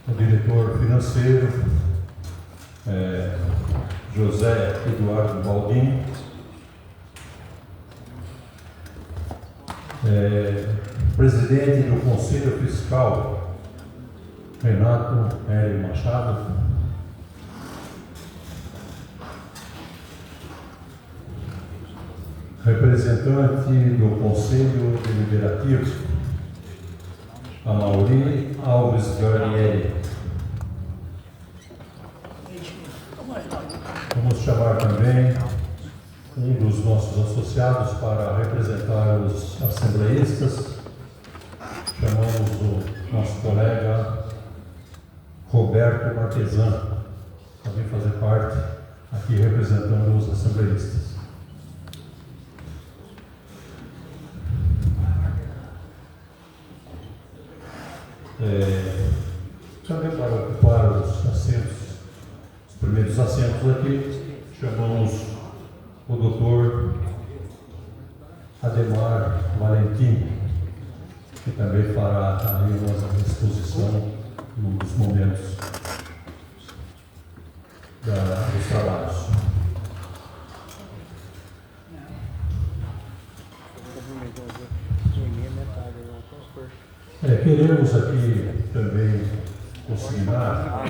o diretor financeiro, José Eduardo Baldin, presidente do Conselho Fiscal, Renato L. Machado, representante do Conselho Deliberativo, Amaury Alves Guarnieri. Vamos chamar também um dos nossos associados para representar os assembleístas. Chamamos o nosso colega Roberto Marquesan para vir fazer parte aqui representando os assembleístas. Também para ocupar os assentos, os primeiros assentos aqui, chamamos o doutor Ademar Valentim, que também fará aí uma exposição num dos momentos dos trabalhos. Queremos aqui também consignar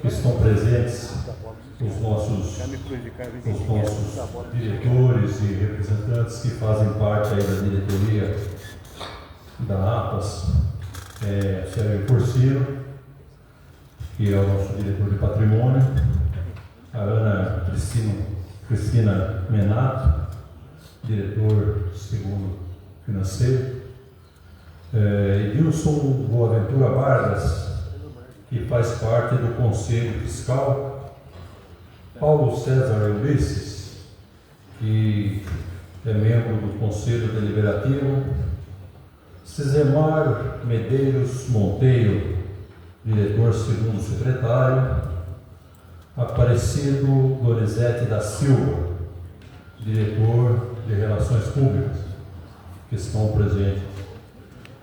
que estão presentes os nossos diretores e representantes que fazem parte aí da diretoria da APAS, Sérgio Porcino, que é o nosso diretor de patrimônio, a Ana Cristina Menato, diretor segundo financeiro, Edilson Boaventura Vargas, que faz parte do Conselho Fiscal, Paulo César Ulisses, que é membro do Conselho Deliberativo, Cizemar Medeiros Monteiro, diretor segundo secretário, Aparecido Donizete da Silva, diretor de Relações Públicas, que estão presentes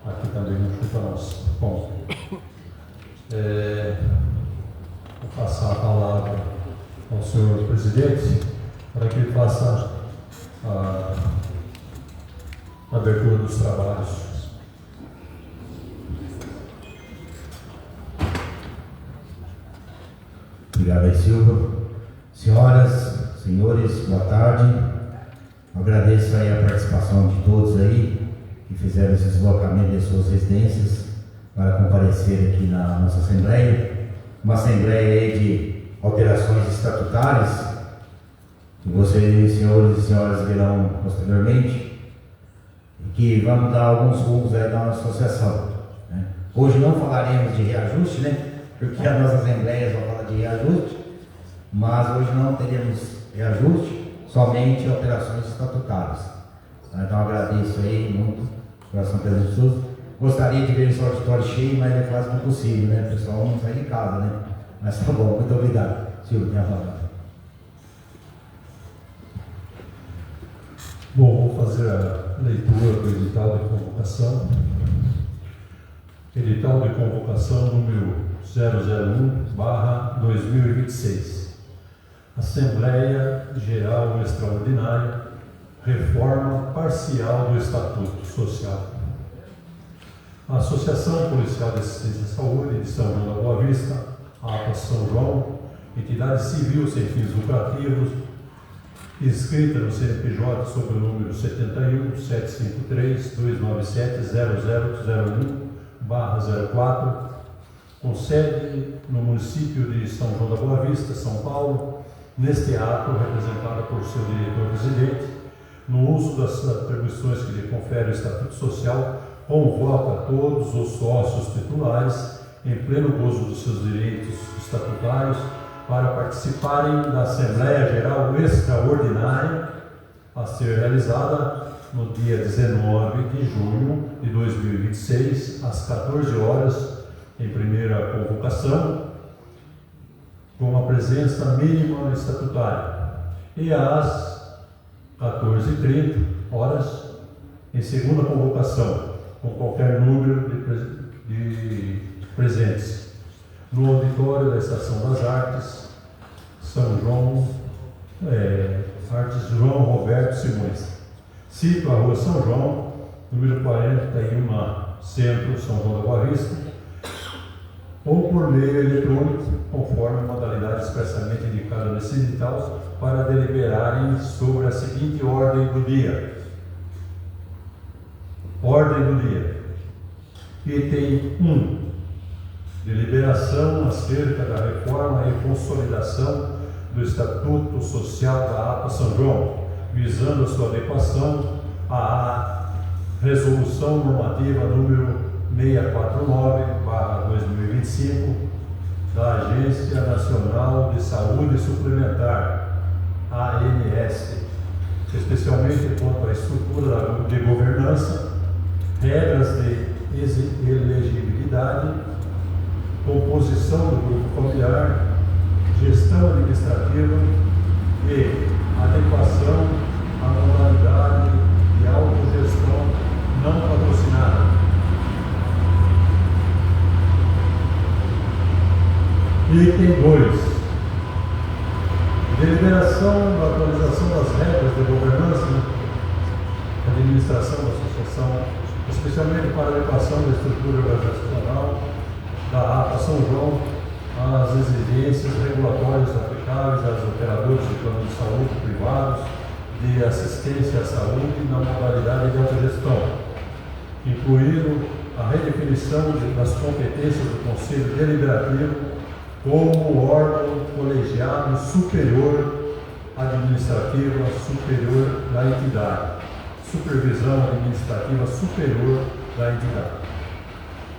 aqui também no Chupa-Nós. Bom, vou passar a palavra ao senhor presidente para que ele faça a abertura dos trabalhos. Obrigado aí, Silva. Senhoras, senhores, boa tarde. Agradeço aí a participação de todos aí que fizeram esse deslocamento de suas residências para comparecer aqui na nossa Assembleia. Uma Assembleia aí de alterações estatutárias, que vocês, senhores e senhoras, verão posteriormente, e que vamos dar alguns rumos aí da nossa associação, né? Hoje não falaremos de reajuste, né? Porque a nossa Assembleia só fala de reajuste, mas hoje não teremos reajuste, somente alterações estatutárias. Então agradeço aí muito o coração presente de todos. Gostaria de ver esse auditório cheio, mas é quase impossível, né? O pessoal não sai de casa, né? Mas tá bom, muito obrigado. Silvio, tem a palavra. Bom, vou fazer a leitura do edital de convocação. Edital de convocação número 001/2026. Assembleia Geral Extraordinária, reforma parcial do Estatuto Social. A Associação Policial de Assistência à Saúde de São João da Boa Vista, APAS São João, entidade civil sem fins lucrativos, inscrita no CNPJ sob o número 71-753-297-0001/04, com sede no município de São João da Boa Vista, São Paulo, neste ato representada por seu diretor-presidente, no uso das atribuições que lhe confere o Estatuto Social, convoca todos os sócios titulares, em pleno gozo dos seus direitos estatutários, para participarem da Assembleia Geral Extraordinária a ser realizada no dia 19 de junho de 2026, às 14 horas, em primeira convocação, com a presença mínima estatutária, e às 14h30 em segunda convocação, com qualquer número de presentes. no auditório da Estação das Artes, São João, Artes João Roberto Simões. Sítio a Rua São João, número 41, Centro, São João da Boa Vista, ou por meio eletrônico, conforme a modalidade expressamente indicada nesse edital, para deliberarem sobre a seguinte ordem do dia. Ordem do dia. Item 1. Deliberação acerca da reforma e consolidação do Estatuto Social da APA São João, visando a sua adequação à Resolução Normativa número 649/2025 da Agência Nacional de Saúde Suplementar, ANS, especialmente quanto à estrutura de governança, regras de elegibilidade, composição do grupo familiar, gestão administrativa e adequação à modalidade de autogestão não patrocinada. Item 2. Deliberação da atualização das regras de governança e administração da associação, especialmente para a adequação da estrutura organizacional da APA São João às exigências regulatórias aplicáveis aos operadores de plano de saúde privados de assistência à saúde na modalidade de autogestão, incluindo a redefinição das competências do Conselho Deliberativo como órgão colegiado superior administrativa superior da entidade, supervisão administrativa superior da entidade.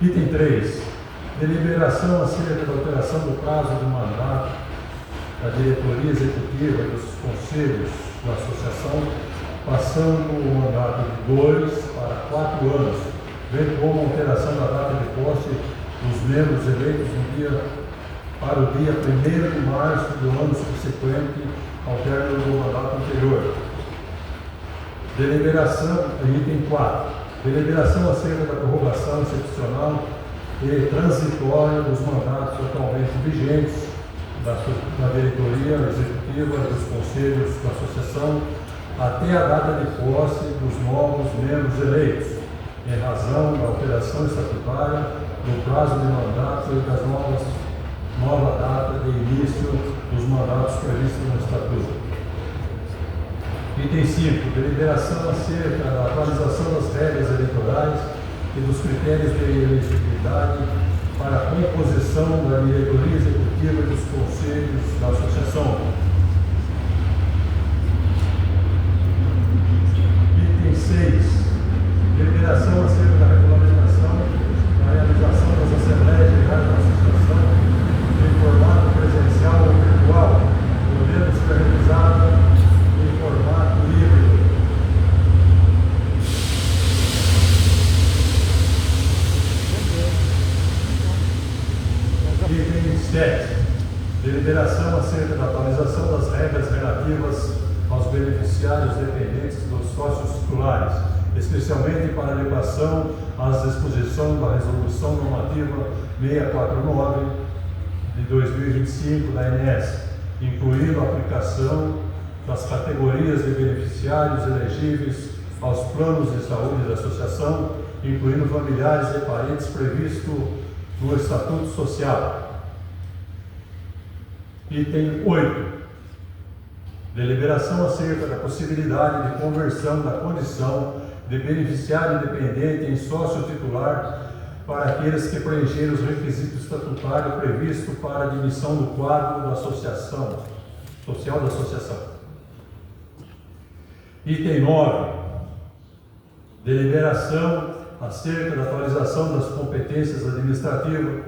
Item 3. Deliberação acerca da alteração do prazo de mandato da diretoria executiva e dos conselhos da associação, passando o mandato de 2 para 4 anos, bem como alteração da data de posse dos membros eleitos para o dia 1º de março do ano subsequente ao término do mandato anterior. Deliberação, item 4. Deliberação acerca da prorrogação excepcional e transitória dos mandatos atualmente vigentes da diretoria executiva e dos conselhos da associação até a data de posse dos novos membros eleitos, em razão da alteração estatutária do prazo de mandato e das nova data de início dos mandatos previstos no Estatuto. Item 5. Deliberação acerca da atualização das regras eleitorais e dos critérios de elegibilidade para a composição da diretoria executiva e dos conselhos da associação. Item 6. Deliberação acerca da regulamentação da realização das assembleias gerais da associação em formato presencial ou virtual, podendo ser realizada em formato híbrido. Item 7. Deliberação acerca da atualização das regras relativas aos beneficiários dependentes dos sócios titulares, especialmente para adequação às disposições da Resolução Normativa 649 de 2025 da ANS, incluindo a aplicação das categorias de beneficiários elegíveis aos planos de saúde da associação, incluindo familiares e parentes previsto no Estatuto Social. Item 8. Deliberação acerca da possibilidade de conversão da condição de beneficiário independente em sócio titular para aqueles que preencheram os requisitos estatutários previstos para a admissão do quadro da associação social da associação. Item 9. Deliberação acerca da atualização das competências administrativas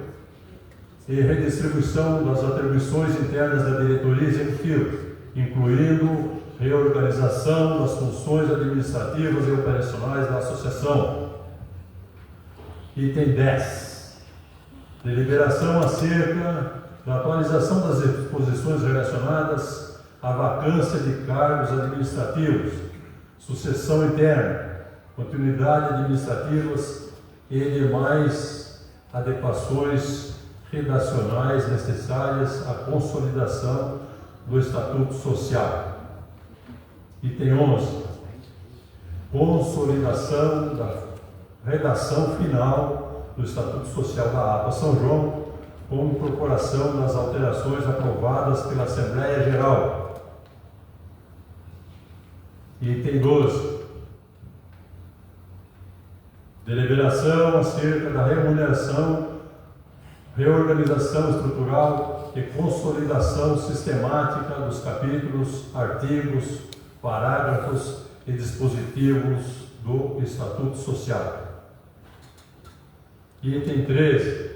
e redistribuição das atribuições internas da diretoria executiva, incluindo reorganização das funções administrativas e operacionais da associação. Item 10. Deliberação acerca da atualização das disposições relacionadas à vacância de cargos administrativos, sucessão interna, continuidade administrativas e demais adequações redacionais necessárias à consolidação do Estatuto Social. Item 11. Consolidação da redação final do Estatuto Social da APA São João, com incorporação das alterações aprovadas pela Assembleia Geral. Item 12. Deliberação acerca da reorganização estrutural e consolidação sistemática dos capítulos, artigos, parágrafos e dispositivos do Estatuto Social. Item 13.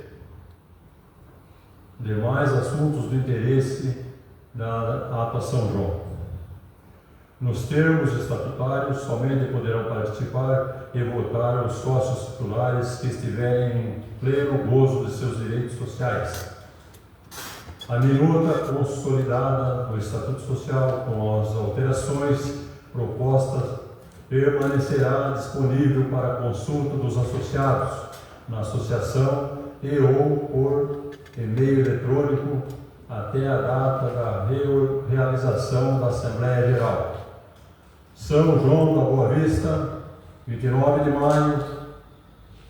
Demais assuntos do interesse da APA São João. Nos termos estatutários, somente poderão participar e votar os sócios titulares que estiverem em pleno gozo de seus direitos sociais. A minuta consolidada do Estatuto Social, com as alterações propostas, permanecerá disponível para consulta dos associados na associação e ou por e-mail eletrônico até a data da realização da Assembleia Geral. São João da Boa Vista, 29 de maio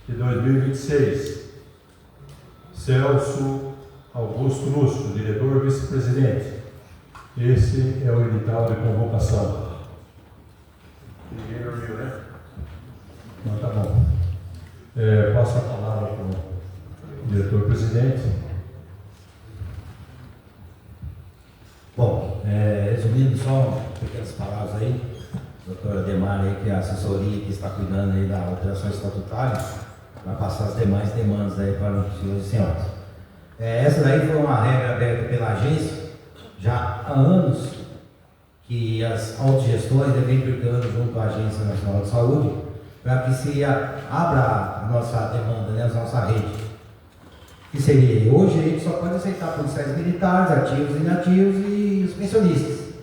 de 2026. Celso Augusto Lúcio, diretor vice-presidente. Esse é o edital de convocação. Ninguém ouviu, né? Então tá bom. Passo a palavra para o diretor-presidente. Bom, resumindo só pequenas palavras aí, doutora Ademar aí, que é a assessoria que está cuidando aí da alteração estatutária, vai passar as demais demandas aí para os senhores e senhoras. Essa daí foi uma regra aberta pela agência, já há anos que as autogestões devem brigando junto à Agência Nacional de Saúde para que se abra a nossa demanda, né, a nossa rede. Que seria, hoje a gente só pode aceitar policiais militares, ativos e inativos e os pensionistas,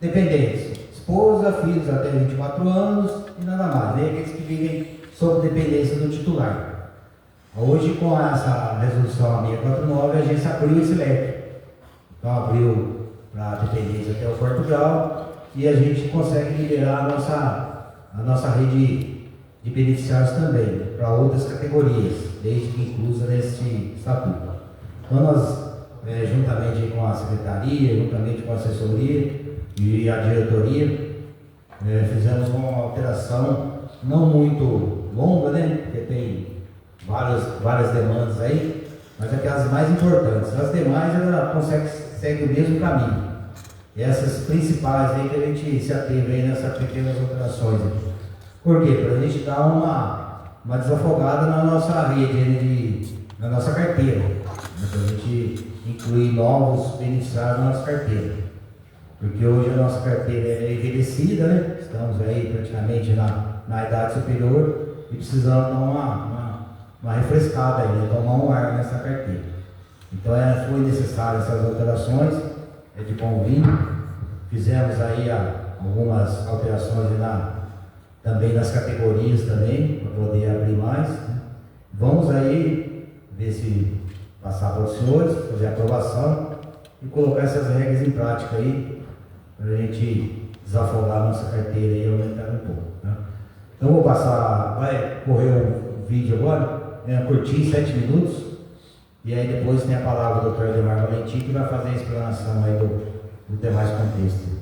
dependentes, esposa, filhos até 24 anos e nada mais, né? Aqueles que vivem sob dependência do titular. Hoje, com essa resolução 649, a agência abriu esse leque. Então, abriu para a dependência até o 4º grau e a gente consegue liberar a nossa rede de beneficiários também, para outras categorias, desde que inclusa nesse estatuto. Então, nós, juntamente com a secretaria, juntamente com a assessoria e a diretoria, fizemos uma alteração não muito longa, né? Porque tem várias demandas aí, mas aquelas mais importantes. As demais, ela segue o mesmo caminho. E essas principais aí que a gente se ateve aí nessas pequenas alterações. Por quê? Para a gente dar uma desafogada na nossa rede, na nossa carteira. Para a gente incluir novos beneficiários na nossa carteira. Porque hoje a nossa carteira é envelhecida, né? Estamos aí praticamente na idade superior e precisamos dar uma refrescada aí, né? Tomar um ar nessa carteira. Então foi necessário essas alterações, é de bom vinho. Fizemos aí algumas alterações também nas categorias também, para poder abrir mais. Né? Vamos aí ver se passar para os senhores, fazer a aprovação e colocar essas regras em prática aí, para a gente desafogar a nossa carteira e aumentar um pouco. Né? Então vou passar, vai correr o vídeo agora, curtinho, 7 minutos, e aí depois tem a palavra do Dr. Ademar Valentim, que vai fazer a explanação aí do demais contexto.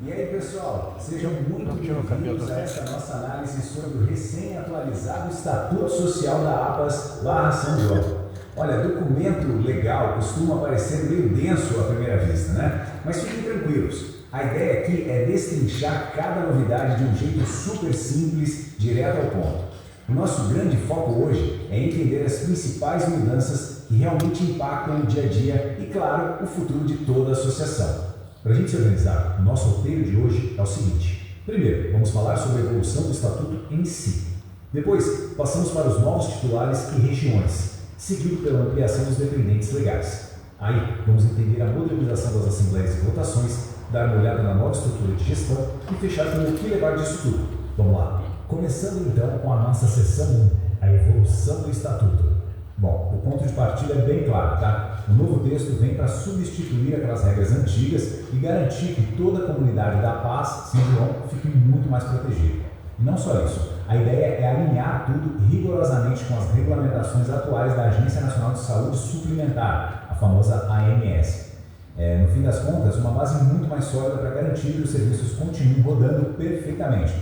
E aí, pessoal, sejam muito bem-vindos a essa nossa análise sobre o recém-atualizado Estatuto Social da APAS São João. Olha, documento legal costuma parecer meio denso à primeira vista, né? Mas fiquem tranquilos, a ideia aqui é destrinchar cada novidade de um jeito super simples, direto ao ponto. O nosso grande foco hoje é entender as principais mudanças que realmente impactam o dia a dia e, claro, o futuro de toda a associação. Para a gente se organizar, o nosso roteiro de hoje é o seguinte. Primeiro, vamos falar sobre a evolução do Estatuto em si. Depois, passamos para os novos titulares e regiões, seguido pela ampliação dos dependentes legais. Aí, vamos entender a modernização das assembleias e votações, dar uma olhada na nova estrutura de gestão e fechar com o que levar disso tudo. Vamos lá! Começando então com a nossa sessão 1, a evolução do Estatuto. Bom, o ponto de partida é bem claro, tá? O novo texto vem para substituir aquelas regras antigas e garantir que toda a comunidade da Paz, São João, fique muito mais protegida. E não só isso, a ideia é alinhar tudo rigorosamente com as regulamentações atuais da Agência Nacional de Saúde Suplementar, a famosa ANS. No fim das contas, uma base muito mais sólida para garantir que os serviços continuem rodando perfeitamente.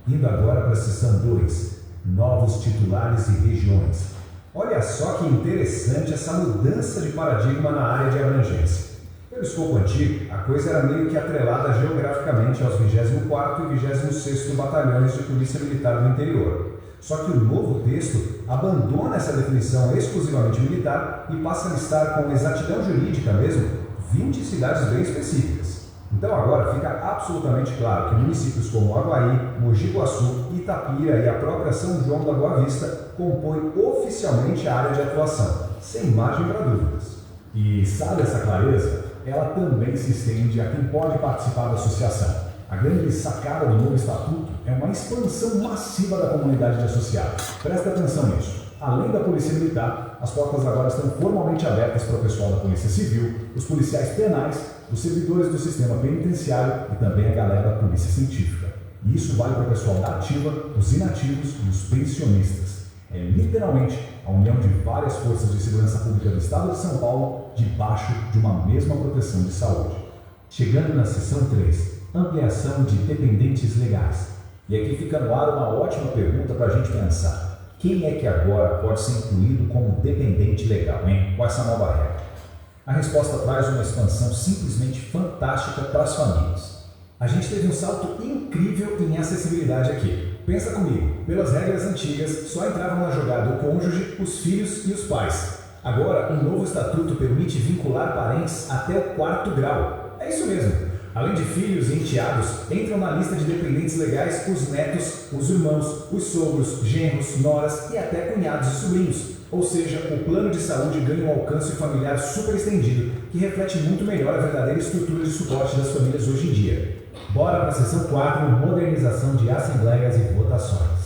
Indo agora para a seção 2, novos titulares e regiões. Olha só que interessante essa mudança de paradigma na área de abrangência. Pelo escopo antigo, a coisa era meio que atrelada geograficamente aos 24º e 26º Batalhões de Polícia Militar do Interior. Só que o novo texto abandona essa definição exclusivamente militar e passa a listar com exatidão jurídica mesmo 20 cidades bem específicas. Então agora fica absolutamente claro que municípios como Aguaí, Mogi Guaçu, Itapira e a própria São João da Boa Vista compõem oficialmente a área de atuação, sem margem para dúvidas. E sabe essa clareza? Ela também se estende a quem pode participar da associação. A grande sacada do novo estatuto é uma expansão massiva da comunidade de associados. Presta atenção nisso. Além da Polícia Militar, as portas agora estão formalmente abertas para o pessoal da Polícia Civil, os policiais penais, os servidores do sistema penitenciário e também a galera da Polícia Científica. E isso vale para o pessoal da ativa, os inativos e os pensionistas. É literalmente a união de várias forças de segurança pública do Estado de São Paulo debaixo de uma mesma proteção de saúde. Chegando na seção 3, ampliação de dependentes legais. E aqui fica no ar uma ótima pergunta para a gente pensar. Quem é que agora pode ser incluído como dependente legal, hein? Com essa nova regra? A resposta traz uma expansão simplesmente fantástica para as famílias. A gente teve um salto incrível em acessibilidade aqui. Pensa comigo, pelas regras antigas, só entravam na jogada o cônjuge, os filhos e os pais. Agora, o novo estatuto permite vincular parentes até o 4º grau. É isso mesmo. Além de filhos e enteados, entram na lista de dependentes legais os netos, os irmãos, os sogros, genros, noras e até cunhados e sobrinhos. Ou seja, o plano de saúde ganha um alcance familiar super estendido, que reflete muito melhor a verdadeira estrutura de suporte das famílias hoje em dia. Bora para a seção 4, modernização de assembleias e votações.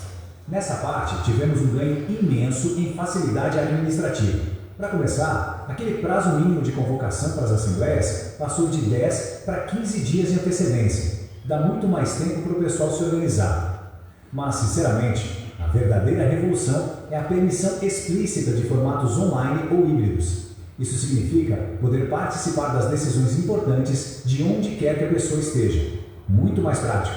Nessa parte, tivemos um ganho imenso em facilidade administrativa. Para começar, aquele prazo mínimo de convocação para as assembleias passou de 10 para 15 dias de antecedência. Dá muito mais tempo para o pessoal se organizar. Mas, sinceramente, a verdadeira revolução é a permissão explícita de formatos online ou híbridos. Isso significa poder participar das decisões importantes de onde quer que a pessoa esteja. Muito mais prático.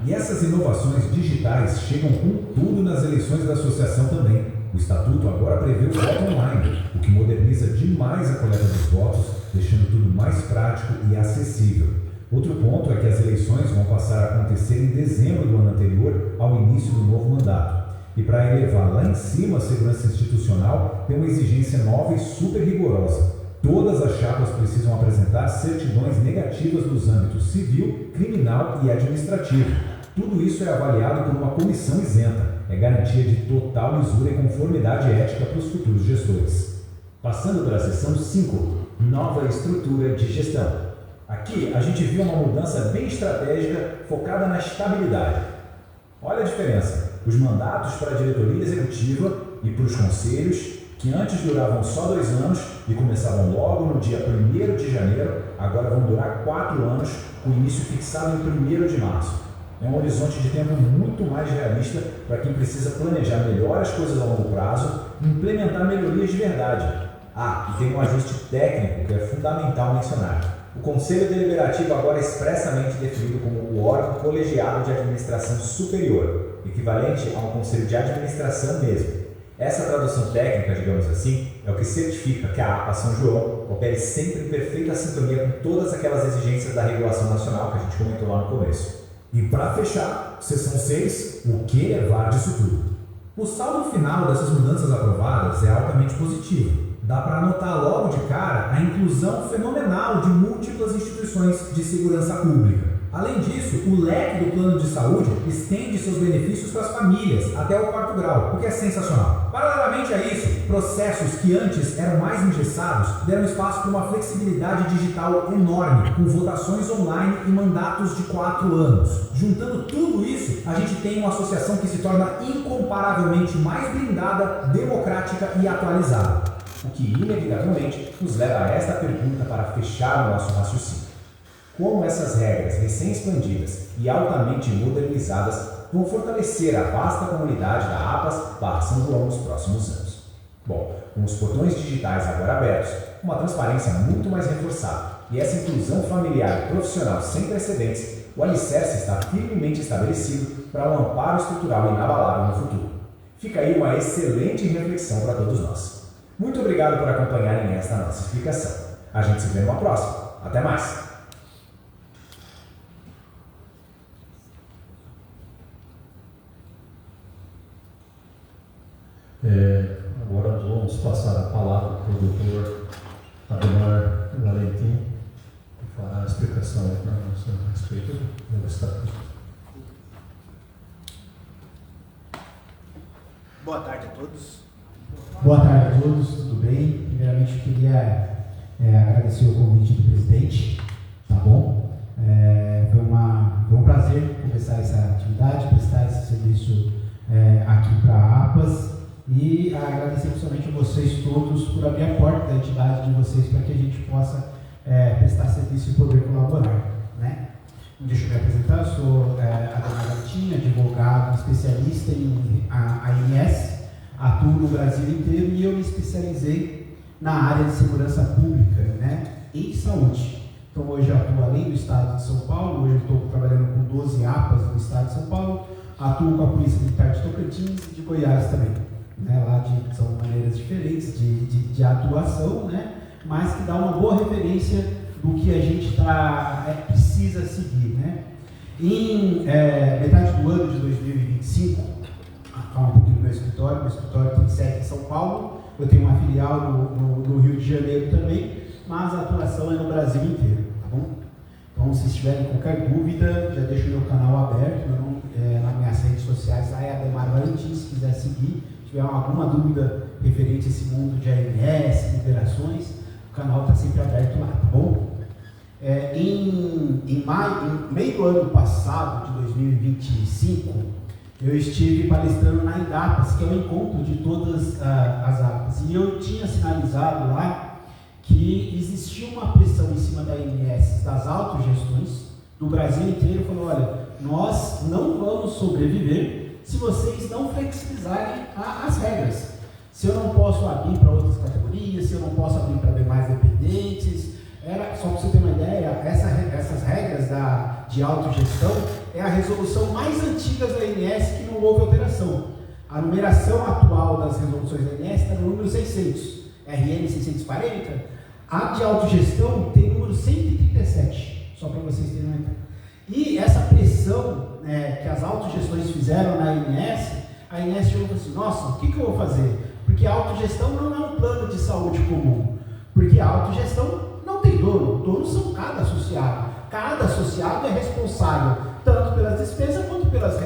E essas inovações digitais chegam com tudo nas eleições da associação também. O Estatuto agora prevê o voto online, o que moderniza demais a coleta dos votos, deixando tudo mais prático e acessível. Outro ponto é que as eleições vão passar a acontecer em dezembro do ano anterior ao início do novo mandato. E para elevar lá em cima a segurança institucional, tem uma exigência nova e super rigorosa. Todas as chapas precisam apresentar certidões negativas nos âmbitos civil, criminal e administrativo. Tudo isso é avaliado por uma comissão isenta. É garantia de total lisura e conformidade ética para os futuros gestores. Passando para a seção 5, nova estrutura de gestão. Aqui a gente viu uma mudança bem estratégica focada na estabilidade. Olha a diferença. Os mandatos para a diretoria executiva e para os conselhos, que antes duravam só 2 anos e começavam logo no dia 1º de janeiro, agora vão durar 4 anos, com início fixado em 1º de março. É um horizonte de tempo muito mais realista para quem precisa planejar melhor as coisas a longo prazo e implementar melhorias de verdade. E tem um ajuste técnico que é fundamental mencionar. O Conselho Deliberativo agora é expressamente definido como o órgão colegiado de administração superior, equivalente a um Conselho de Administração mesmo. Essa tradução técnica, digamos assim, é o que certifica que a APA São João opere sempre em perfeita sintonia com todas aquelas exigências da regulação nacional que a gente comentou lá no começo. E para fechar, seção 6, o que levar disso tudo? O saldo final dessas mudanças aprovadas é altamente positivo. Dá para anotar logo de cara a inclusão fenomenal de múltiplas instituições de segurança pública. Além disso, o leque do plano de saúde estende seus benefícios para as famílias até o 4º grau, o que é sensacional. Paralelamente a isso, processos que antes eram mais engessados deram espaço para uma flexibilidade digital enorme, com votações online e mandatos de 4 anos. Juntando tudo isso, a gente tem uma associação que se torna incomparavelmente mais blindada, democrática e atualizada. O que inevitavelmente nos leva a esta pergunta para fechar o nosso raciocínio. Como essas regras recém-expandidas e altamente modernizadas vão fortalecer a vasta comunidade da APAS São João nos próximos anos? Bom, com os portões digitais agora abertos, uma transparência muito mais reforçada e essa inclusão familiar e profissional sem precedentes, o alicerce está firmemente estabelecido para um amparo estrutural inabalável no futuro. Fica aí uma excelente reflexão para todos nós. Muito obrigado por acompanharem esta nossa explicação. A gente se vê numa próxima. Até mais! Agora nós vamos passar a palavra para o doutor Ademar Valentim, que fará a explicação para nós a respeito do estatuto. Boa tarde a todos. Boa tarde a todos, tudo bem? Primeiramente, eu queria agradecer o convite do presidente, tá bom? Foi um prazer começar essa atividade, prestar esse serviço aqui para a APAS e agradecer principalmente a vocês todos por abrir a porta da entidade de vocês para que a gente possa prestar serviço e poder colaborar, né? Deixa eu me apresentar, eu sou Ademar Valentim, advogado, especialista em ANS, atuo no Brasil inteiro e eu me especializei na área de segurança pública, né, em saúde. Então hoje eu atuo além do estado de São Paulo, hoje eu estou trabalhando com 12 APAs no estado de São Paulo, atuo com a Polícia Militar de Tocantins e de Goiás também. Né, são maneiras diferentes de atuação, né, mas que dá uma boa referência do que a gente precisa seguir. Né. Em metade do ano de 2025, falar um pouquinho do meu escritório tem sede em São Paulo, eu tenho uma filial no Rio de Janeiro também, mas a atuação é no Brasil inteiro, tá bom? Então, se tiverem qualquer dúvida, já deixo o meu canal aberto, nas minhas redes sociais, lá é Ademar Valentim, se quiser seguir, se tiver alguma dúvida referente a esse mundo de ANS, liberações, o canal está sempre aberto lá, tá bom? Em meio do ano passado, de 2025, eu estive palestrando na INDAPAS, que é o encontro de todas as APAS, e eu tinha sinalizado lá que existia uma pressão em cima da ANS, das autogestões do Brasil inteiro, falou, olha, nós não vamos sobreviver se vocês não flexibilizarem as regras. Se eu não posso abrir para outras categorias, se eu não posso abrir para demais dependentes, só para você ter uma ideia, essas regras de autogestão é a resolução mais antiga da ANS que não houve alteração. A numeração atual das resoluções da ANS está no número 600, RN 640. A de autogestão tem o número 137, só para vocês terem uma ideia. E essa pressão que as autogestões fizeram na ANS, a ANS chegou e falou assim, nossa, o que eu vou fazer? Porque a autogestão não é um plano de saúde comum, porque a autogestão não tem dono, donos são cada associado. Cada associado é responsável tanto pelas despesas quanto pelas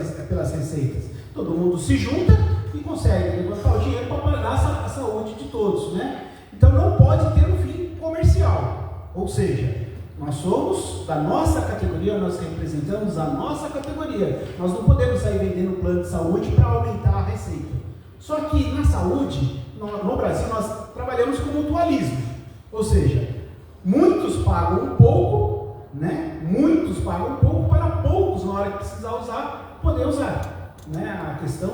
receitas. Todo mundo se junta e consegue levantar o dinheiro para pagar a saúde de todos, né? Então não pode ter um fim comercial. Ou seja, nós somos da nossa categoria, nós representamos a nossa categoria. Nós não podemos sair vendendo plano de saúde para aumentar a receita. Só que na saúde, no Brasil, nós trabalhamos com mutualismo. Ou seja, muitos pagam um pouco, né? Muitos pagam um pouco para poucos, na hora que precisar usar, poder usar. Né? A questão,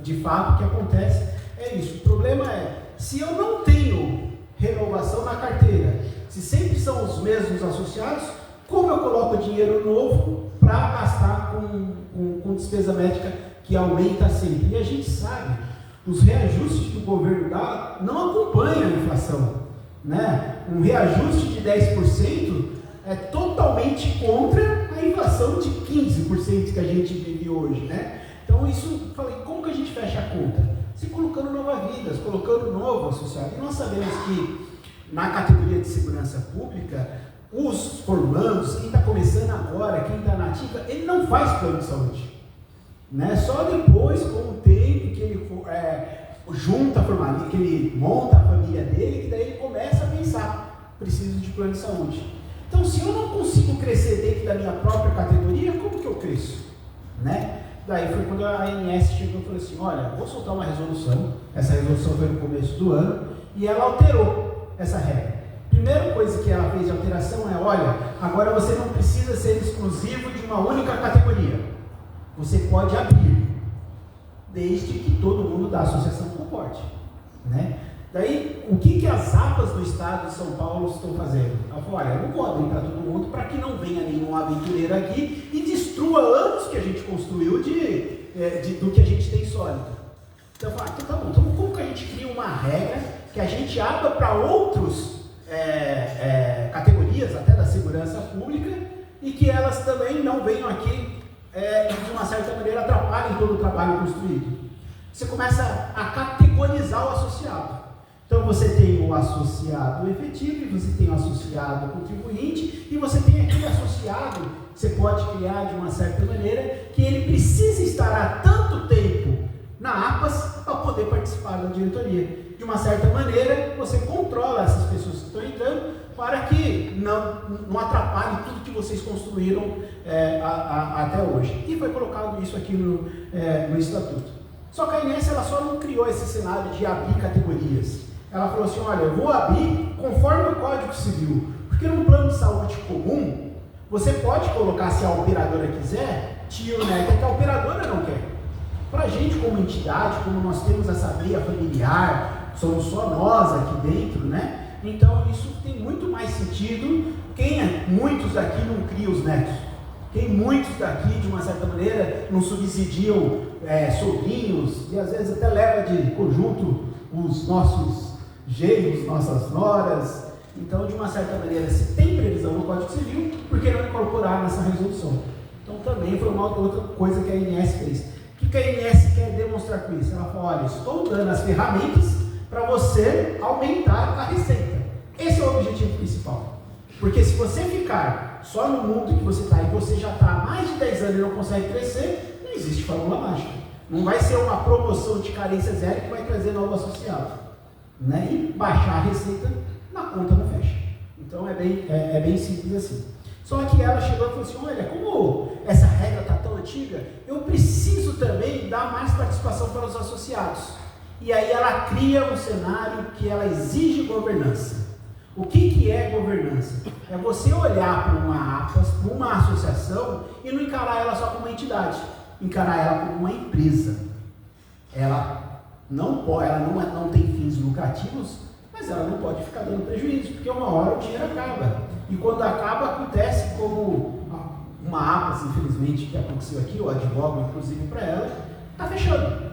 de fato, o que acontece é isso. O problema é, se eu não tenho renovação na carteira, se sempre são os mesmos associados, como eu coloco dinheiro novo para gastar com despesa médica que aumenta sempre? E a gente sabe, os reajustes que o governo dá não acompanham a inflação. Né? Um reajuste de 10% é totalmente contra a inflação de 15% que a gente vive hoje. Né? Então isso, falei, como que a gente fecha a conta? Se colocando nova-vidas, colocando novo associado. E nós sabemos que na categoria de segurança pública, os formandos, quem está começando agora, quem está na ativa, ele não faz plano de saúde. Né? Só depois, com o tempo, que ele junta a família, que ele monta a família dele, que daí ele começa a pensar, preciso de plano de saúde. Então, se eu não consigo crescer dentro da minha própria categoria, como que eu cresço? Né? Daí foi quando a ANS chegou e falou assim, olha, vou soltar uma resolução, essa resolução foi no começo do ano, e ela alterou essa regra. Primeira coisa que ela fez de alteração é, olha, agora você não precisa ser exclusivo de uma única categoria. Você pode abrir, desde que todo mundo da associação concorde. Né? Daí, o que as APAs do Estado de São Paulo estão fazendo? Ela falou, olha, eu não vou abrir para todo mundo para que não venha nenhum aventureiro aqui e destrua anos que a gente construiu do que a gente tem sólido. Então eu falei, então tá bom, então como que a gente cria uma regra que a gente abra para outros categorias, até da segurança pública, e que elas também não venham aqui de uma certa maneira atrapalhem todo o trabalho construído. Você começa a categorizar o associado. Então você tem o associado efetivo, você tem o associado contribuinte, e você tem aquele associado que você pode criar de uma certa maneira, que ele precisa estar há tanto tempo na APAS para poder participar da diretoria. De uma certa maneira, você controla essas pessoas que estão entrando para que não atrapalhe tudo que vocês construíram até hoje. E foi colocado isso aqui no Estatuto. Só que a ANS ela só não criou esse cenário de abrir categorias. Ela falou assim, olha, eu vou abrir conforme o Código Civil, porque no plano de saúde comum, você pode colocar, se a operadora quiser, tio, né, que a operadora não quer. Para a gente como entidade, como nós temos essa veia familiar, somos só nós aqui dentro, né? Então isso tem muito mais sentido. Muitos daqui não criam os netos. Muitos daqui, de uma certa maneira, não subsidiam sobrinhos, e às vezes até leva de conjunto os nossos genros, nossas noras. Então, de uma certa maneira, se tem previsão no Código Civil, por que não incorporar nessa resolução? Então, também foi uma outra coisa que a ANS fez. O que a ANS quer demonstrar com isso? Ela falou, olha, estou dando as ferramentas para você aumentar a receita. Esse é o objetivo principal. Porque se você ficar só no mundo que você está e você já está há mais de 10 anos e não consegue crescer, não existe fórmula mágica. Não vai ser uma promoção de carência zero que vai trazer novo associado. Né? E baixar a receita, na conta não fecha. Então é bem simples assim. Só que ela chegou e falou assim, olha, como essa regra está tão antiga, eu preciso também dar mais participação para os associados. E aí ela cria um cenário que ela exige governança. O que é governança? É você olhar para uma APAS, para uma associação, e não encarar ela só como uma entidade, encarar ela como uma empresa. Ela não tem fins lucrativos, mas ela não pode ficar dando prejuízo, porque uma hora o dinheiro acaba. E quando acaba, acontece como uma APAS, infelizmente, que aconteceu aqui, eu advogo inclusive para ela, está fechando.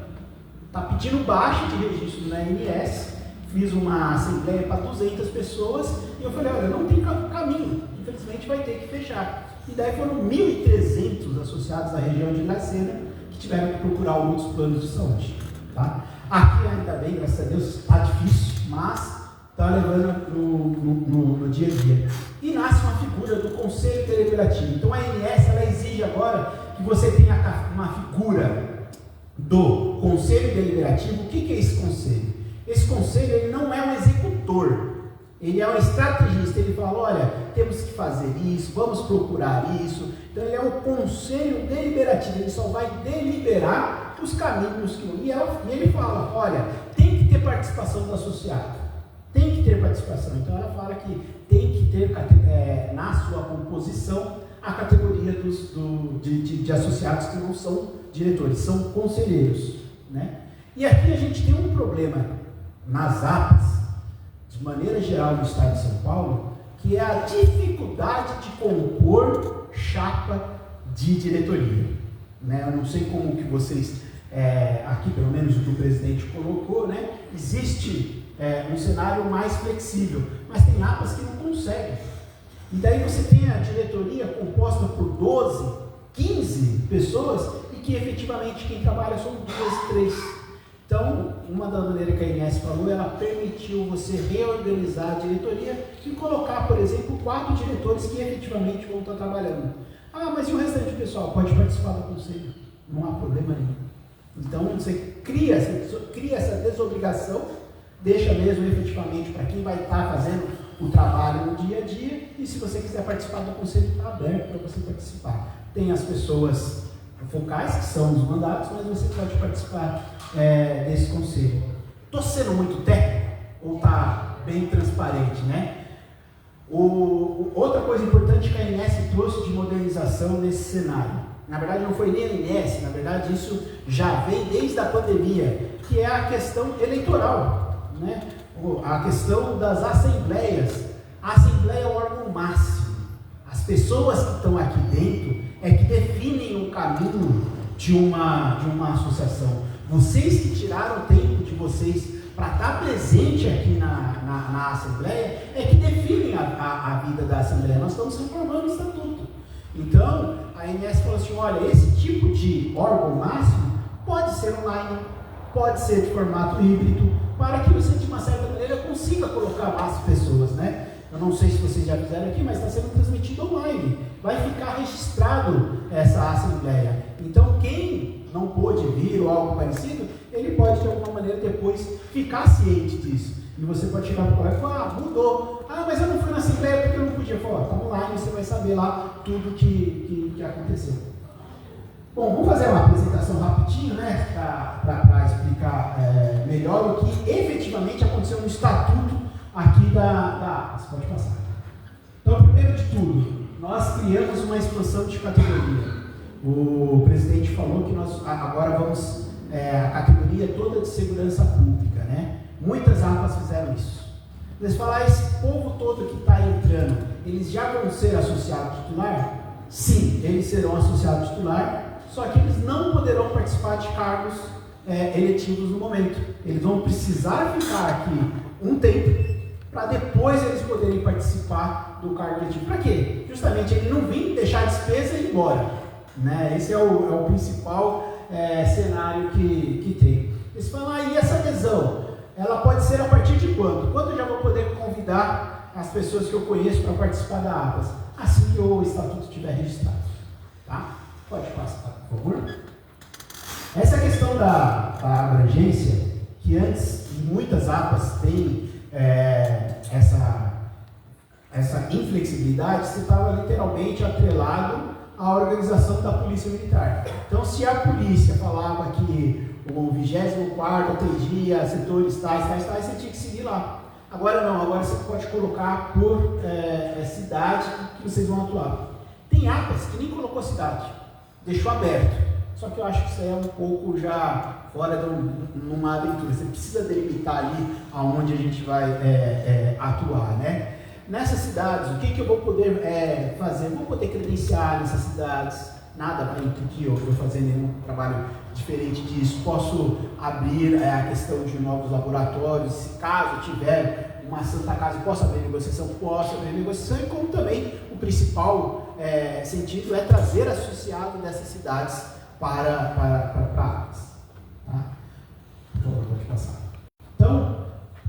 Está pedindo baixa de registro na ANS. Fiz uma assembleia para 200 pessoas e eu falei, olha, não tem caminho, infelizmente vai ter que fechar. E daí foram 1.300 associados da região de Dracena que tiveram que procurar outros planos de saúde. Tá? Aqui ainda bem, graças a Deus, está difícil, mas está levando no dia a dia. E nasce uma figura do Conselho Deliberativo. Então a ANS ela exige agora que você tenha uma figura do Conselho Deliberativo. O que é esse conselho? Esse conselho ele não é um executor, ele é um estrategista. Ele fala, olha, temos que fazer isso, vamos procurar isso. Então ele é um conselho deliberativo, ele só vai deliberar os caminhos e ele fala, olha, tem que ter participação do associado, tem que ter participação. Então ela fala que tem que ter na sua composição a categoria de associados que não são diretores, são conselheiros, né? E aqui a gente tem um problema nas APAS, de maneira geral no estado de São Paulo, que é a dificuldade de compor chapa de diretoria. Né? Eu não sei como que vocês, aqui pelo menos o que o presidente colocou, né? Existe um cenário mais flexível, mas tem APAS que não conseguem. E daí você tem a diretoria composta por 12, 15 pessoas, e que efetivamente quem trabalha são 2, 3. Então, uma das maneiras que a Inés falou, ela permitiu você reorganizar a diretoria e colocar, por exemplo, 4 diretores que efetivamente vão estar trabalhando. Ah, mas e o restante pessoal? Pode participar do conselho, não há problema nenhum. Então, você cria essa desobrigação, deixa mesmo efetivamente para quem vai estar fazendo o trabalho no dia a dia, e se você quiser participar do conselho, está aberto para você participar. Tem as pessoas focais, que são os mandatos, mas você pode participar desse conselho. Estou sendo muito técnico ou está bem transparente, né? Outra coisa importante que a Inés trouxe de modernização nesse cenário, na verdade não foi nem a Inés, na verdade isso já vem desde a pandemia, que é a questão eleitoral, né? A questão das assembleias. A assembleia é o órgão máximo. As pessoas que estão aqui dentro é que definem o caminho de uma associação. Vocês que tiraram o tempo de vocês para estar presente aqui na Assembleia é que definem a vida da Assembleia. Nós estamos reformando o Estatuto. Então, a Inés falou assim, olha, esse tipo de órgão máximo pode ser online, pode ser de formato híbrido, para que você, de uma certa maneira, consiga colocar mais pessoas, né? Eu não sei se vocês já fizeram aqui, mas está sendo transmitido online. Vai ficar registrado essa Assembleia. Então, quem não pôde vir ou algo parecido, ele pode, de alguma maneira, depois ficar ciente disso. E você pode chegar para o colega e falar, mudou. Ah, mas eu não fui na Assembleia porque eu não podia. Falar, está online, você vai saber lá tudo que aconteceu. Bom, vamos fazer uma apresentação rapidinho, né, para explicar melhor o que efetivamente aconteceu no Estatuto aqui da APAS. Pode passar. Então, primeiro de tudo, nós criamos uma expansão de categoria. O presidente falou que nós agora vamos, a categoria toda de segurança pública, né? Muitas APAS fizeram isso. Eles falaram, esse povo todo que está entrando, eles já vão ser associados titular? Sim, eles serão associados titular, só que eles não poderão participar de cargos eletivos no momento. Eles vão precisar ficar aqui um tempo, para depois eles poderem participar do cargo eletivo. Para quê? Justamente ele não vir, deixar a despesa e ir embora. Né? Esse é o principal cenário que tem. Eles falam, e essa adesão? Ela pode ser a partir de quando? Quando eu já vou poder convidar as pessoas que eu conheço para participar da APAS? Assim que o estatuto estiver registrado. Tá? Pode passar, por favor. Essa questão da abrangência, que antes muitas APAS têm essa inflexibilidade, você estava literalmente atrelado à organização da Polícia Militar. Então, se a polícia falava que o 24º atendia setores tais, você tinha que seguir lá. Agora não, agora você pode colocar por cidade que vocês vão atuar. Tem APAS que nem colocou cidade, deixou aberto. Só que eu acho que isso é um pouco já fora de uma aventura. Você precisa delimitar ali aonde a gente vai atuar, né? Nessas cidades, o que eu vou poder fazer? Vou poder credenciar nessas cidades, nada vai impedir eu fazer nenhum trabalho diferente disso. Posso abrir a questão de novos laboratórios, se caso tiver uma Santa Casa, posso abrir negociação, e como também o principal sentido é trazer associado dessas cidades para APAS. Tá? Por favor, pode passar. Então,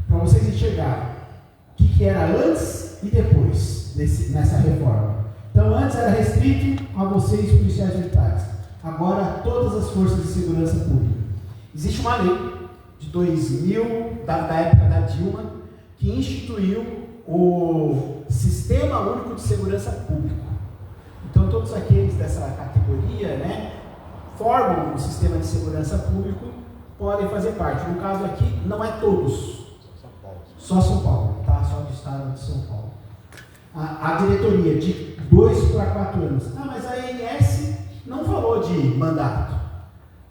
para vocês enxergarem o que era antes e depois nessa reforma. Então, antes era restrito a vocês, policiais militares. Agora, todas as forças de segurança pública. Existe uma lei de 2000, da época da Dilma, que instituiu o Sistema Único de Segurança Pública. Então, todos aqueles dessa categoria, né, formam o sistema de segurança público, podem fazer parte. No caso aqui, não é todos. Só São Paulo, tá? Só do estado de São Paulo. A diretoria de 2 para 4 anos. Ah, mas a ANS não falou de mandato.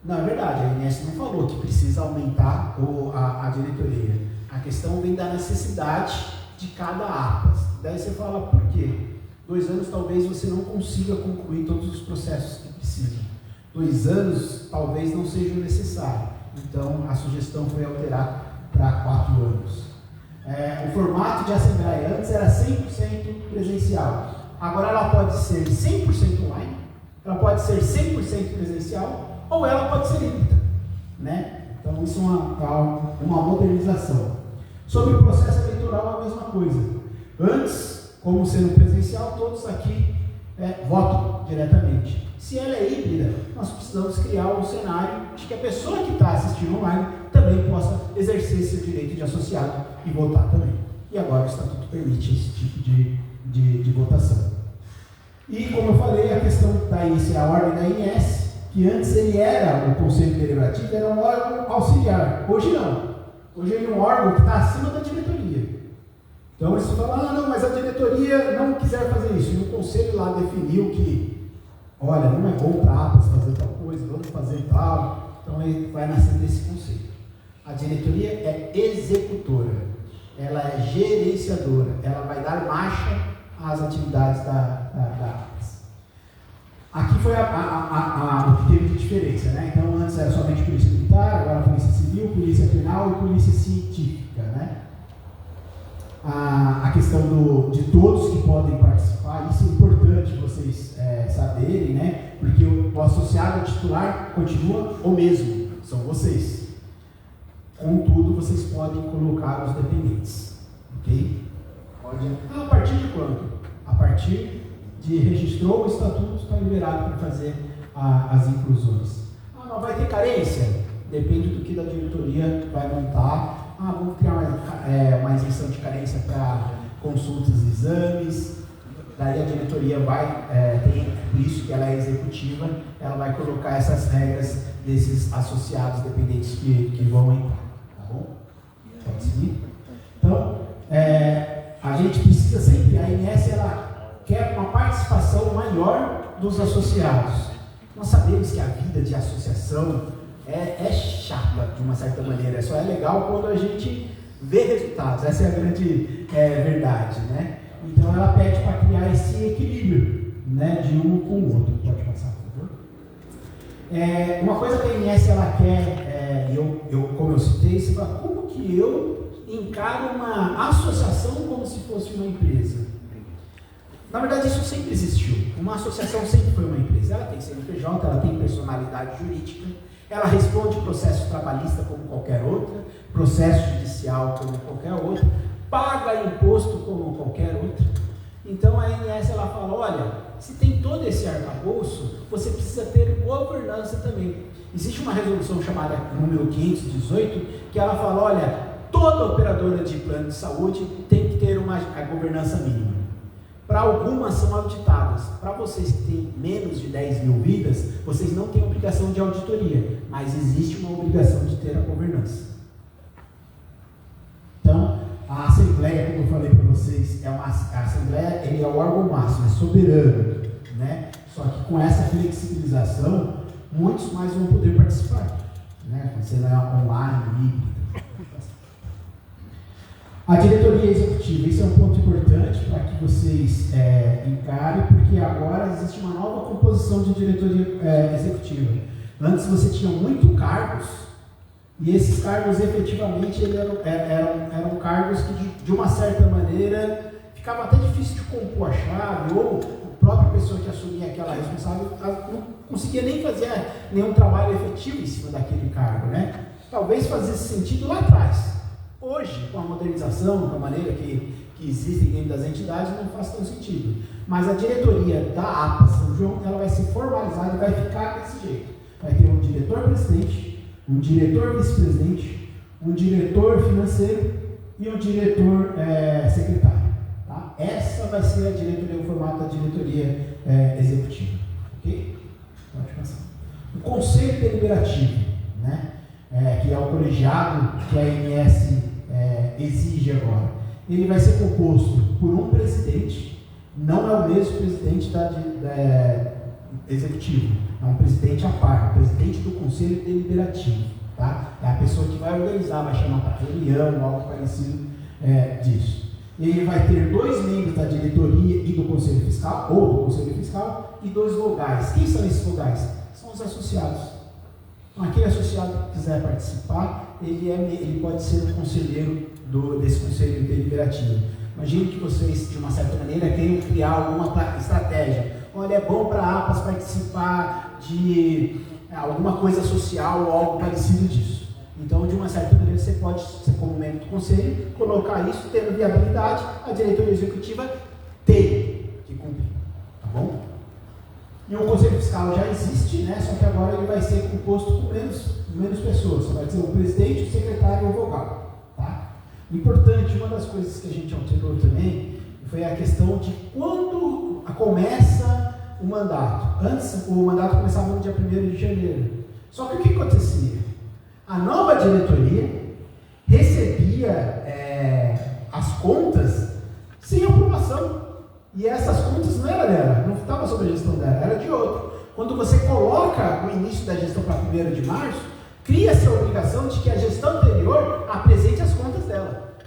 Não, é verdade, a ANS não falou que precisa aumentar a diretoria. A questão vem da necessidade de cada APAS. Daí você fala, por quê? 2 anos talvez você não consiga concluir todos os processos que precisam. 2 anos talvez não seja necessário. Então a sugestão foi alterar para 4 anos. O formato de assembleia antes era 100% presencial. Agora ela pode ser 100% online, ela pode ser 100% presencial ou ela pode ser híbrida, né? Então isso é uma modernização. Sobre o processo eleitoral, a mesma coisa. Antes, como sendo presencial, todos aqui votam diretamente. Se ela é híbrida, nós precisamos criar um cenário de que a pessoa que está assistindo online também possa exercer seu direito de associado e votar também. E agora o Estatuto permite esse tipo de votação. E como eu falei, a questão da INSS, a ordem da INSS, que antes ele era o Conselho Deliberativo, era um órgão auxiliar. Hoje não. Hoje ele é um órgão que está acima da diretoria. Então eles falam, não, mas a diretoria não quiser fazer isso. E o Conselho lá definiu que, olha, não é bom para a APAS fazer tal coisa, vamos fazer tal. Então ele vai nascer desse Conselho. A diretoria é executora, ela é gerenciadora, ela vai dar marcha às atividades da APAS. Aqui foi o que teve de diferença, né? Então antes era somente polícia militar, agora polícia civil, polícia penal e polícia científica, né? A questão de todos que podem participar, isso é importante vocês saberem, né? Porque o associado titular continua o mesmo, são vocês. Contudo, vocês podem colocar os dependentes, ok? Pode. A partir de quando? A partir de registrou o estatuto, está liberado para fazer as inclusões. Não vai ter carência? Depende do que da diretoria vai montar. Vamos criar uma isenção de carência para consultas e exames. Daí a diretoria vai, por isso que ela é executiva, ela vai colocar essas regras desses associados dependentes que vão entrar. Tá bom? Pode seguir? Então, a gente precisa sempre, a INSS, ela quer uma participação maior dos associados. Nós sabemos que a vida de associação é chata, de uma certa maneira, só é legal quando a gente vê resultados, essa é a grande verdade, né? Então ela pede para criar esse equilíbrio, né, de um com o outro. Pode passar, por favor. Uma coisa que a INSS ela quer, como eu citei, você fala, como que eu encaro uma associação como se fosse uma empresa? Na verdade, isso sempre existiu. Uma associação sempre foi uma empresa. Ela tem CNPJ, ela tem personalidade jurídica, ela responde processo trabalhista como qualquer outra, processo judicial como qualquer outro, paga imposto como qualquer outro. Então a INSS ela fala, olha, se tem todo esse arcabouço, você precisa ter governança também. Existe uma resolução chamada número 518, que ela fala, olha, toda operadora de plano de saúde tem que ter uma governança mínima. Para algumas são auditadas. Para vocês que têm menos de 10 mil vidas, vocês não têm obrigação de auditoria, mas existe uma obrigação de ter a governança. Então, a Assembleia, como eu falei para vocês, a Assembleia ele é o órgão máximo, é soberano, né? Só que com essa flexibilização, muitos mais vão poder participar, né? Sendo online, híbrido. A diretoria executiva, isso é um ponto importante para que vocês encarem, porque agora existe uma nova composição de diretoria executiva. Antes você tinha muitos cargos, e esses cargos efetivamente eram cargos que de uma certa maneira ficava até difícil de compor a chave, ou a própria pessoa que assumia aquela responsável não conseguia nem fazer nenhum trabalho efetivo em cima daquele cargo, né? Talvez fazesse sentido lá atrás. Hoje, com a modernização, com a maneira que existem dentro das entidades, não faz tão sentido. Mas a diretoria da APA São João, ela vai ser formalizada e vai ficar desse jeito. Vai ter um diretor-presidente, um diretor-vice-presidente, um diretor financeiro e um diretor secretário. Tá? Essa vai ser a diretoria, o formato da diretoria executiva. Ok? Pode passar. O Conselho Deliberativo, né? Que é o colegiado que a ANS exige agora. Ele vai ser composto por um presidente, não é o mesmo presidente da executivo, é um presidente à parte, o presidente do Conselho Deliberativo, tá? É a pessoa que vai organizar, vai chamar para reunião, algo parecido disso. Ele vai ter 2 membros da diretoria e do Conselho Fiscal, ou do Conselho Fiscal, e 2 vogais. Quem são esses vogais? São os associados. Aquele associado que quiser participar, ele pode ser um conselheiro desse conselho deliberativo. Imagine que vocês, de uma certa maneira, queiram criar alguma estratégia. Olha, é bom para a APAS participar de alguma coisa social ou algo parecido disso. Então, de uma certa maneira, você pode, como membro do conselho, colocar isso, tendo viabilidade, a diretoria executiva tem que cumprir, tá bom? E o conselho fiscal já existe, né? Só que agora ele vai ser composto por menos pessoas, só vai ser o presidente, o secretário e o vogal, tá? Importante, uma das coisas que a gente alterou também foi a questão de quando começa o mandato. Antes, o mandato começava no dia 1º de janeiro. Só que o que acontecia? A nova diretoria recebia as contas sem aprovação. E essas contas não eram dela, não estava sob a gestão dela, era de outro. Quando você coloca o início da gestão para 1º de março, cria-se a obrigação de que a gestão anterior apresente as contas dela.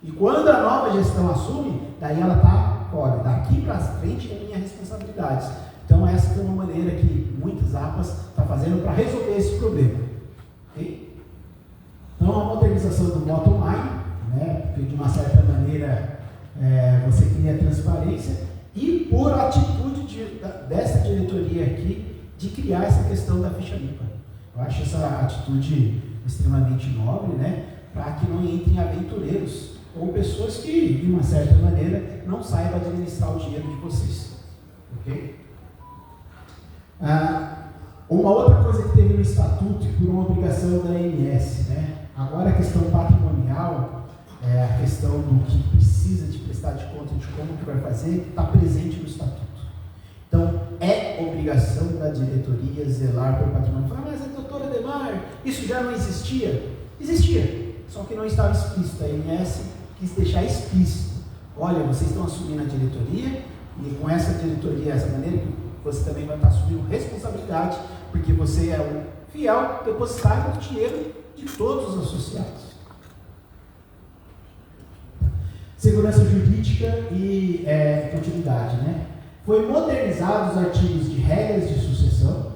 E quando a nova gestão assume, daí ela está, olha, daqui para frente é minha responsabilidade. Então essa é uma maneira que muitas APAs estão fazendo para resolver esse problema. Okay? Então a modernização do bottom line, né, porque de uma certa maneira você cria transparência e por atitude dessa diretoria aqui de criar essa questão da ficha limpa. Eu acho essa atitude extremamente nobre, né, para que não entrem aventureiros ou pessoas que, de uma certa maneira, não saibam administrar o dinheiro de vocês. Ok? Uma outra coisa que teve no estatuto, por uma obrigação da ANS, né? Agora a questão patrimonial, a questão do que precisa de prestar de conta de como que vai fazer, está presente no estatuto. Então, é obrigação da diretoria zelar pelo patrimônio. Fala, mas a doutora Demar, isso já não existia? Existia, só que não estava explícito. A ANS quis deixar explícito. Olha, vocês estão assumindo a diretoria, e com essa diretoria, essa maneira, você também vai estar assumindo responsabilidade, porque você é o fiel depositário do dinheiro de todos os associados. Segurança jurídica e continuidade, né? Foi modernizado os artigos de regras de sucessão,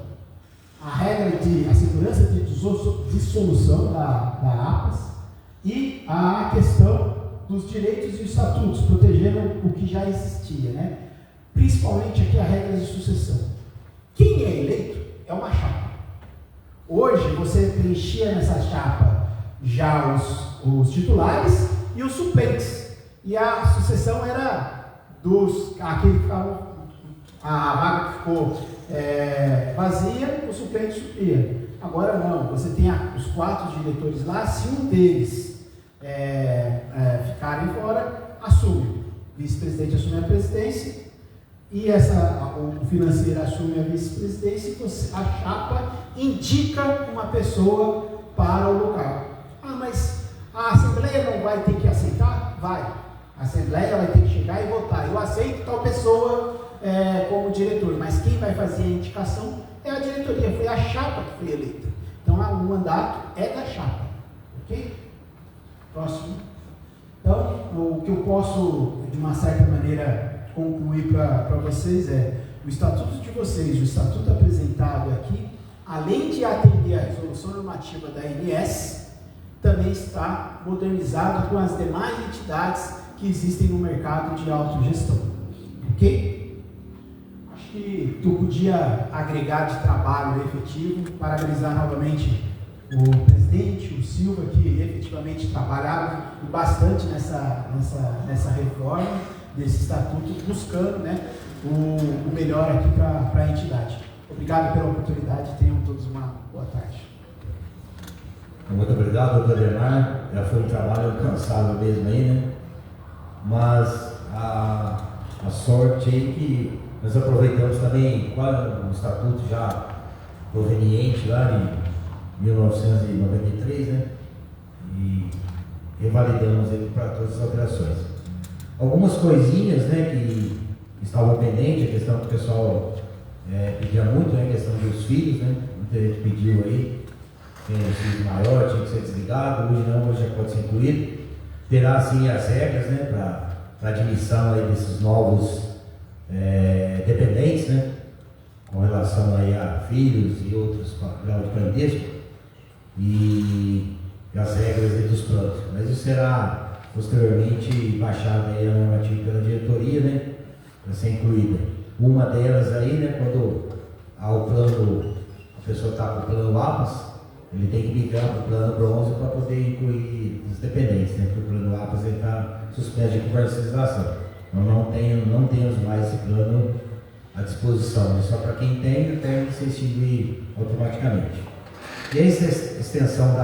a segurança de dissolução da APAS e a questão dos direitos e estatutos, protegendo o que já existia, né? Principalmente aqui a regra de sucessão. Quem é eleito é uma chapa. Hoje você preenchia nessa chapa já os titulares e os suplentes. E a sucessão era aquele que ficava, a vaga que ficou vazia, o suplente supria. Agora não, você tem os 4 diretores lá, se um deles ficarem fora, assume. O vice-presidente assume a presidência e o financeiro assume a vice-presidência e a chapa indica uma pessoa para o local. Mas a Assembleia não vai ter que aceitar? Vai. A Assembleia vai ter que chegar e votar. Eu aceito tal pessoa como diretor, mas quem vai fazer a indicação é a diretoria, foi a chapa que foi eleita. Então o mandato é da chapa. Ok? Próximo. Então, o que eu posso, de uma certa maneira, concluir para vocês o estatuto de vocês, o estatuto apresentado aqui, além de atender a resolução normativa da ANS, também está modernizado com as demais entidades que existem no mercado de autogestão. Ok? Acho que eu podia agregar de trabalho efetivo, parabenizar novamente o presidente, o Silva, que efetivamente trabalharam bastante nessa reforma desse estatuto, buscando, né, o melhor aqui para a entidade. Obrigado pela oportunidade, tenham todos uma boa tarde. Muito obrigado, doutor Demar. Já foi um trabalho cansado mesmo aí, né? Mas a sorte aí que nós aproveitamos também o estatuto já proveniente lá de 1993, né? E revalidamos ele para todas as operações. Algumas coisinhas, né, que estavam pendentes, a questão que o pessoal pedia muito, né, a questão dos filhos, né? Muita gente pediu aí, tem um filho maior, tinha que ser desligado, hoje não, hoje já pode ser incluído. Terá sim as regras, né, para admissão aí desses novos dependentes, né, com relação aí a filhos e outros graus de parentesco e as regras aí dos planos. Mas isso será posteriormente baixado aí a normativa pela diretoria, né, para ser incluída. Uma delas aí, né, quando há o plano, a pessoa está com o plano APAS, ele tem que migrar para o plano bronze para poder incluir os dependentes, né? Porque o plano A apresentar suspenso de comercialização. Então não temos mais esse plano à disposição, é só para quem tem que se extinguir automaticamente. E essa extensão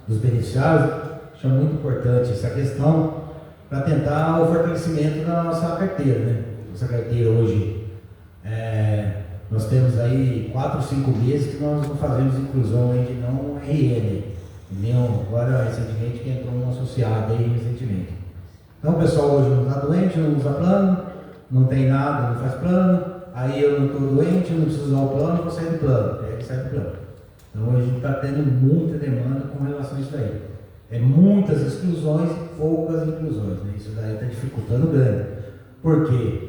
dos beneficiários, acho muito importante essa questão para tentar o fortalecimento da nossa carteira, né? Nossa carteira hoje, nós temos aí 4 ou 5 meses que nós não fazemos inclusão de não RN. Agora, recentemente, que entrou um associado aí recentemente. Então, o pessoal hoje não está doente, não usa plano, não tem nada, não faz plano. Aí eu não estou doente, eu não preciso usar o plano, vou sair do plano. Aí ele sai do plano. Então, hoje a gente está tendo muita demanda com relação a isso daí. Muitas exclusões e poucas inclusões, né? Isso daí está dificultando grande. Por quê?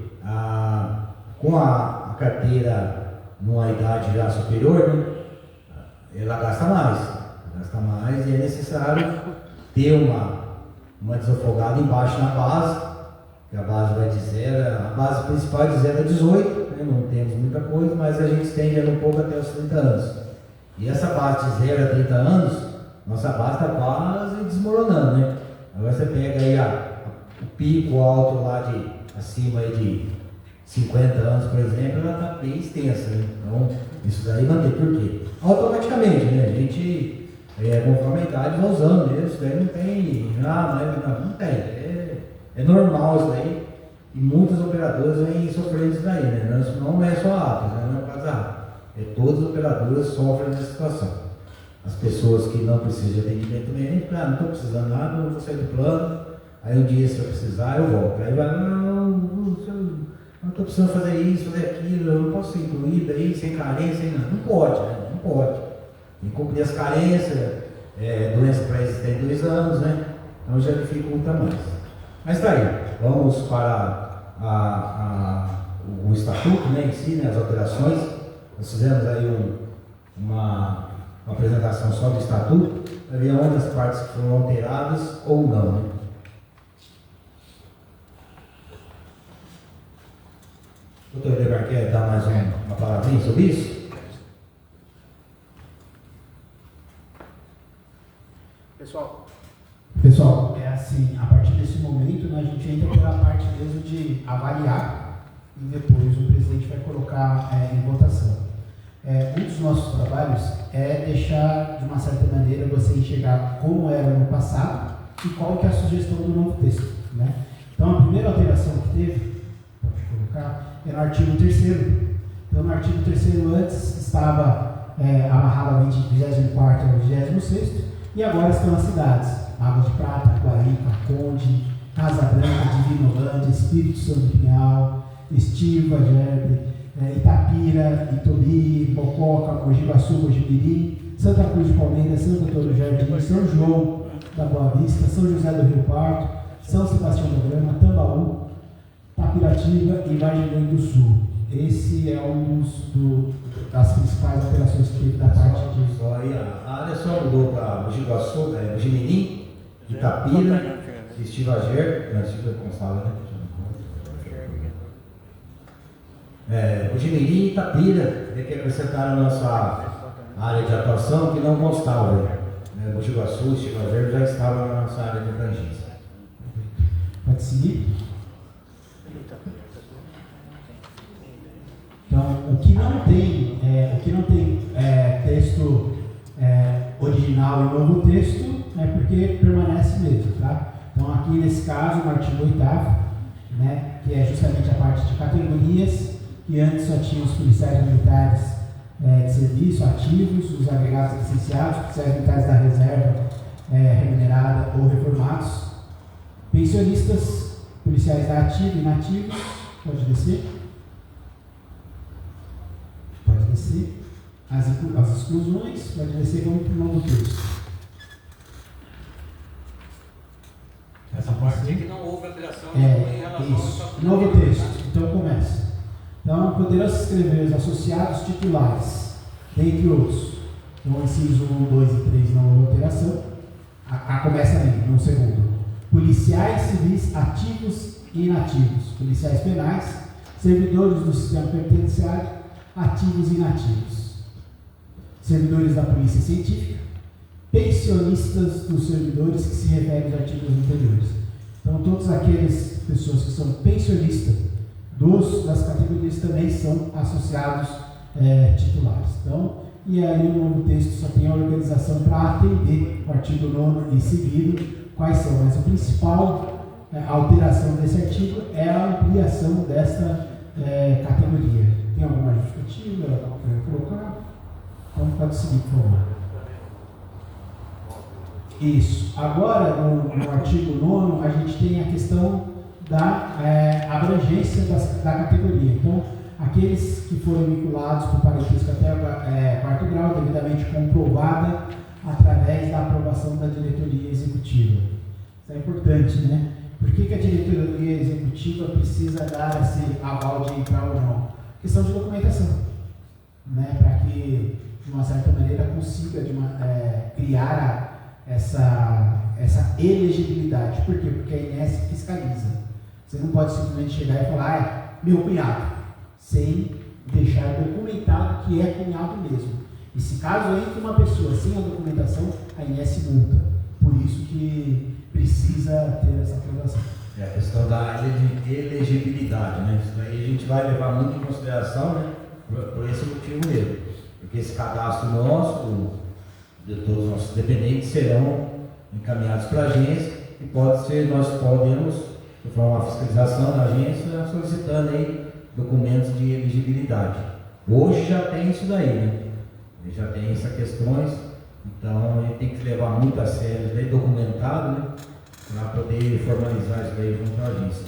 Com a carteira numa idade já superior, né, ela gasta mais e é necessário ter uma desafogada embaixo na base, que a base vai de 0, a base principal é de 0 a 18, né, não temos muita coisa, mas a gente estende um pouco até os 30 anos. E essa base de 0 a 30 anos, nossa base está quase desmoronando, né? Agora você pega aí o pico alto lá de acima aí de 50 anos, por exemplo, ela está bem extensa, né? Então, isso daí mantém. Por quê? Automaticamente, né? A gente, conforme a idade, vai usando mesmo. Isso daí não tem. Não tem. É normal isso daí. E muitas operadoras vêm sofrendo isso daí, né? Não é só a Atos, né? Não é o caso da Atos. Todas as operadoras sofrem nessa situação. As pessoas que não precisam de atendimento médico, não estou precisando nada, não vou sair do plano. Aí um dia, se eu precisar, eu volto. Aí vai, não estou precisando fazer isso, fazer aquilo, eu não posso ser incluído aí, sem carência, sem nada. Não pode, né? Não pode. Tem que cumprir as carências, doença pré-existente 2 anos, né? Então já dificulta mais. Mas está aí, vamos para o estatuto, né, em si, né, as alterações. Nós fizemos aí uma apresentação só do estatuto, para ver onde as partes que foram alteradas ou não, né? Doutor Edgar, quer dar mais uma palavrinha sobre isso? Pessoal, é assim, a partir desse momento, né, a gente entra pela parte mesmo de avaliar e depois o presidente vai colocar em votação. Um dos nossos trabalhos é deixar, de uma certa maneira, você enxergar como era no passado e qual que é a sugestão do novo texto, né? Então, a primeira alteração que teve, pode colocar, é no artigo 3º. Então, no artigo 3º, antes estava amarrado ao 24º ao 26º, e agora estão as cidades: Água de Prata, Guarica, Conde, Casa Branca, Divinolândia, Espírito Santo Pinhal, Estiva, Gerbe, Itapira, Itobi, Mococa, Mogi Guaçu, Mojimirim, Santa Cruz de Palmeiras, Santo Antônio do Jardim, São João da Boa Vista, São José do Rio Pardo, São Sebastião do Grama, Tambaú, Tapiratiba e Vargem Grande do Sul. Esse é um das principais alterações que teve da parte de... Só aí, a área só mudou para Mogi Guaçu, Mojimirim, Itapira, Estivager, Estiva Gonçalves, né? Mojimirim e Itapira, que acrescentaram a nossa área de atuação, que não constava, né? Mogi Guaçu, Estivager já estava na nossa área de abrangência. Pode seguir? Então, o que não tem texto original e novo texto é porque permanece mesmo, tá? Então, aqui nesse caso, no artigo 8º, né, que é justamente a parte de categorias, que antes só tinha os policiais militares de serviço ativos, os agregados licenciados, policiais militares da reserva remunerada ou reformados, pensionistas, policiais da ativa e inativos, pode descer. Pode descer. As exclusões, pode descer, vamos para o novo texto. Essa parte que não houve alteração em relação isso. Novo texto. Então começa. Então, poderão se inscrever os associados titulares, dentre outros. Então, inciso 1, 2 e 3 não houve alteração. Começa ali, no segundo. Policiais civis ativos e inativos. Policiais penais, servidores do sistema penitenciário, ativos e inativos. servidores da Polícia Científica, pensionistas dos servidores que se referem aos artigos anteriores. Então, todas aquelas pessoas que são pensionistas das categorias também são associados titulares. Então, e aí o novo texto só tem a organização para atender o artigo 9 e seguido, quais são. Mas a principal alteração desse artigo é a ampliação desta categoria. Tem alguma justificativa para colocar? Então pode seguir, por favor. Isso. Agora, no artigo 9, a gente tem a questão da abrangência da categoria. Então, aqueles que foram vinculados por parentesco até quarto grau, devidamente comprovada através da aprovação da diretoria executiva. Isso é importante, né? Por que a diretoria executiva precisa dar esse aval de entrar ou não? Questão de documentação, né? Para que, de uma certa maneira, consiga criar essa elegibilidade. Por quê? Porque a INSS fiscaliza. Você não pode simplesmente chegar e falar, meu cunhado, sem deixar documentado que é cunhado mesmo. E se caso entre uma pessoa sem a documentação, a INSS multa. Por isso que precisa ter essa aprovação. É a questão da elegibilidade, né? Isso daí a gente vai levar muito em consideração, né? Por esse motivo mesmo. Porque esse cadastro nosso, de todos os nossos dependentes, serão encaminhados para a agência e nós podemos, de forma a fiscalização da agência, solicitando aí documentos de elegibilidade. Hoje já tem isso daí, né? Já tem essas questões, então a gente tem que levar muito a sério isso daí, documentado, né? Para poder formalizar isso daí junto à agência.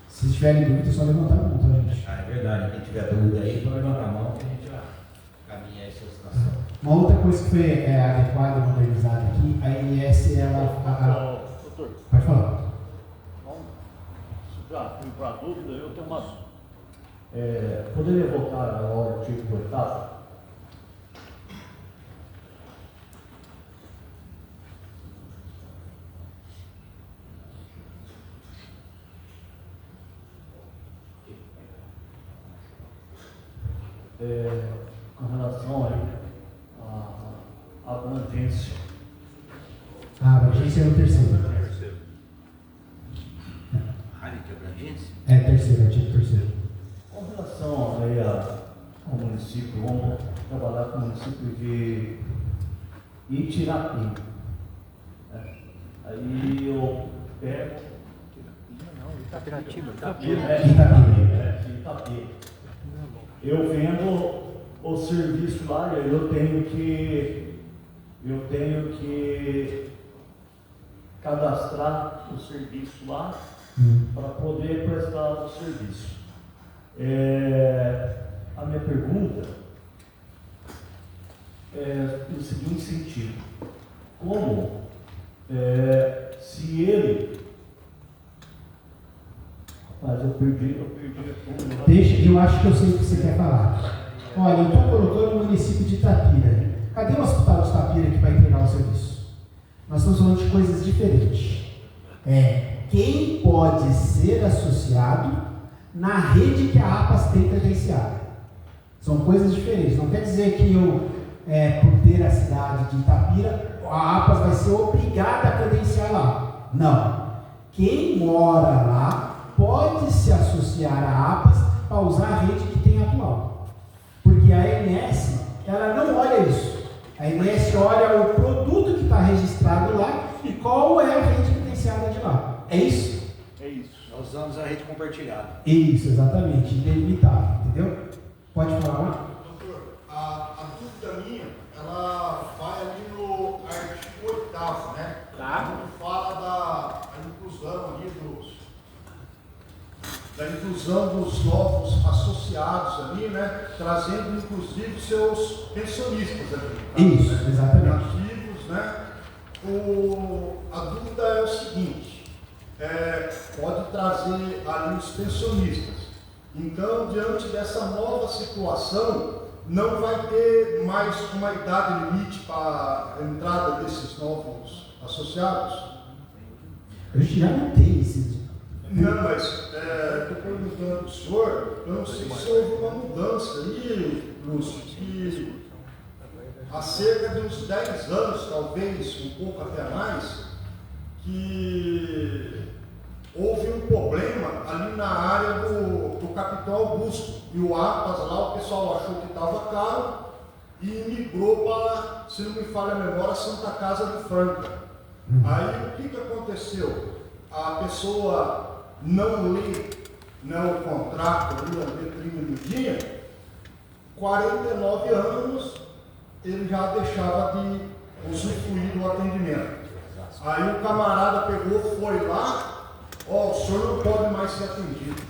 Se tiverem dúvida, é só levantar a mão, tá, gente? É verdade, quem tiver dúvida aí, pode levantar a mão que a gente já caminha essa situação. Uma outra coisa que foi adequada e modernizada aqui, a INSS, Doutor, pode falar. já para a dúvida, eu tenho uma. Poderia voltar ao artigo 8º? Com relação aí à abrangência. A abrangência é o terceiro. Área de abrangência? É terceiro, artigo terceiro. Com relação aí ao município, vamos trabalhar com o município de Itirapina. Aí eu pego. Itapira. Eu vendo o serviço lá e eu tenho que cadastrar o serviço lá para poder prestar o serviço. A minha pergunta é no seguinte sentido: como se ele... Rapaz, eu perdi Deixa, eu acho que eu sei o que você quer falar. Olha, eu estou colocando o município de Itapira. Cadê o hospital de Itapira que vai entregar o serviço? Nós estamos falando de coisas diferentes. Quem pode ser associado na rede que a APAS tem credenciada. São coisas diferentes. Não quer dizer que eu, por ter a cidade de Itapira, a APAS vai ser obrigada a credenciar lá. Não. Quem mora lá pode se associar à APAS para usar a rede que tem atual. Porque a ANS, ela não olha isso. A ANS olha o produto que está registrado lá e qual é a rede credenciada de lá. É isso? É isso. Nós usamos a rede compartilhada. Isso, exatamente. Delimitado, entendeu? Pode falar lá? Doutor, a dúvida minha, ela vai ali no artigo 8º, né? Tá. Quando fala da inclusão ali da inclusão dos novos associados ali, né? Trazendo inclusive seus pensionistas ali. Isso, né? exatamente. Ativos, né? A dúvida é o seguinte, pode trazer ali os pensionistas. Então, diante dessa nova situação, não vai ter mais uma idade limite para a entrada desses novos associados? A gente já não tem esse. Não, mas estou perguntando para o senhor, eu não sei se houve uma mudança aí Lúcio, que há cerca de uns 10 anos, talvez um pouco até mais, que houve um problema ali na área do Capitão Augusto. E o APAS lá, o pessoal achou que estava caro e migrou para, se não me falha a memória, Santa Casa de Franca. Aí o que aconteceu? A pessoa não lê o contrato, ali, a letrinha do dia, 49 anos ele já deixava de usufruir do atendimento. Aí o camarada pegou, foi lá, o senhor não pode mais ser atendido.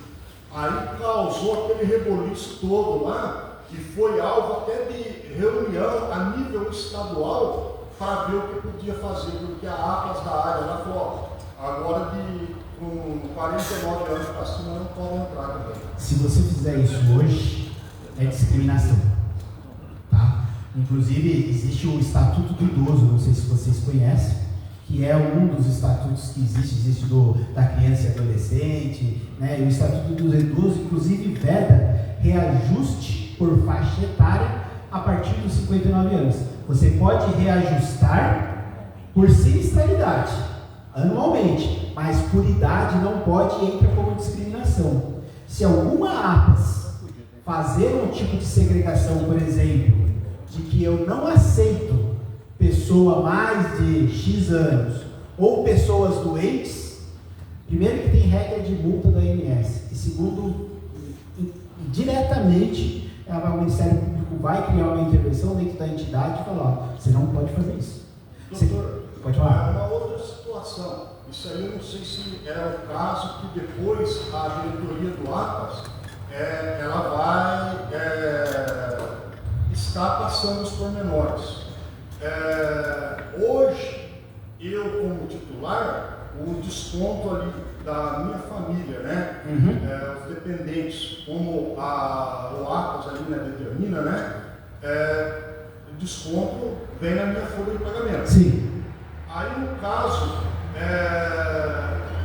Aí causou aquele reboliço todo lá, e foi alvo até de reunião a nível estadual para ver o que podia fazer, porque a APAS da área lá falou, agora com 49 anos para cima não pode entrar também. Se você fizer isso hoje, é discriminação. Tá? Inclusive, existe o Estatuto do Idoso, não sei se vocês conhecem, que é um dos estatutos que existe da criança e adolescente, né? E o Estatuto do Idoso, inclusive, veda reajuste por faixa etária a partir dos 59 anos. Você pode reajustar por sinistralidade, anualmente, mas por idade não pode, entra como discriminação. Se alguma APAS fazer um tipo de segregação, por exemplo, de que eu não aceito pessoa mais de X anos ou pessoas doentes, primeiro que tem regra de multa da ANS, e segundo, diretamente, o Ministério Público vai criar uma intervenção dentro da entidade e falar, você não pode fazer isso. Doutor, pode falar. É uma outra situação. Isso aí eu não sei se é o caso que depois a diretoria do APAS, ela vai estar passando os pormenores. Hoje, eu como titular, o desconto ali da minha família, né? Os dependentes, como o APAS ali, né, determina, né? O desconto vem na minha folha de pagamento. Sim. Aí no caso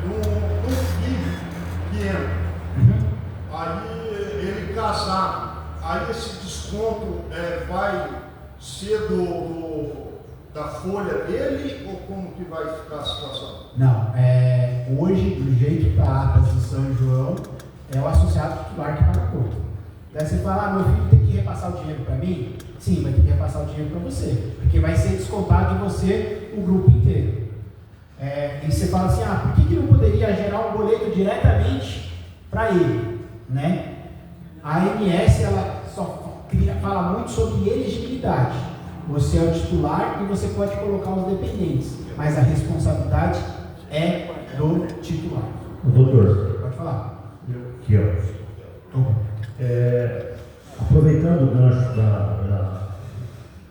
um filho que entra, aí ele casar, aí esse desconto vai ser da folha dele, ou como que vai ficar a situação? Não, hoje, do jeito que a APAS de São João, é o associado titular que paga a conta. Daí você fala, meu filho tem que repassar o dinheiro para mim? Sim, vai ter que repassar o dinheiro para você, porque vai ser descontado de você o grupo inteiro. E você fala assim, por que não poderia gerar um boleto diretamente para ele? Né? A ANS, ela só fala muito sobre elegibilidade. Você é o titular e você pode colocar os dependentes, mas a responsabilidade é do titular. Doutor, Pode falar. aqui, ó. Aproveitando o gancho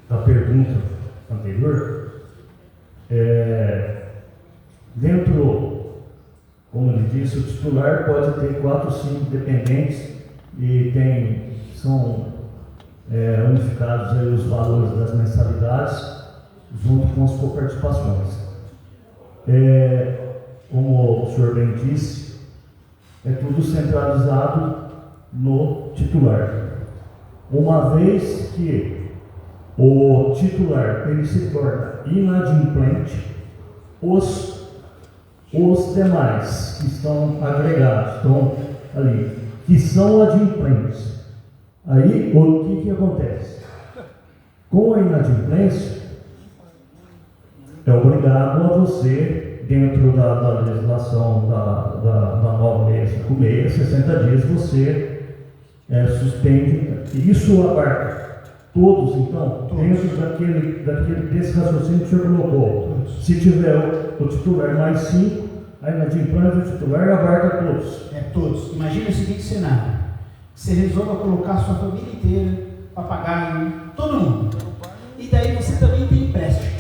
da pergunta anterior, dentro, como ele disse, o titular pode ter 4 ou 5 dependentes e são unificados aí os valores das mensalidades junto com as coparticipações. Como o senhor bem disse, é tudo centralizado no titular. Uma vez que o titular ele se torna inadimplente, os demais que estão agregados, estão ali, que são adimplentes, aí o que acontece? Com a inadimplência, é obrigado a você, dentro da legislação da nova 656, 60 dias, você suspende. Isso abarca todos, então, dentro desse raciocínio que o senhor colocou. Todos. Se tiver o titular mais 5, a inadimplência do titular abarca todos. Todos. Imagina o seguinte cenário. Você resolve colocar a sua família inteira para pagar em todo mundo. E daí você também tem empréstimo.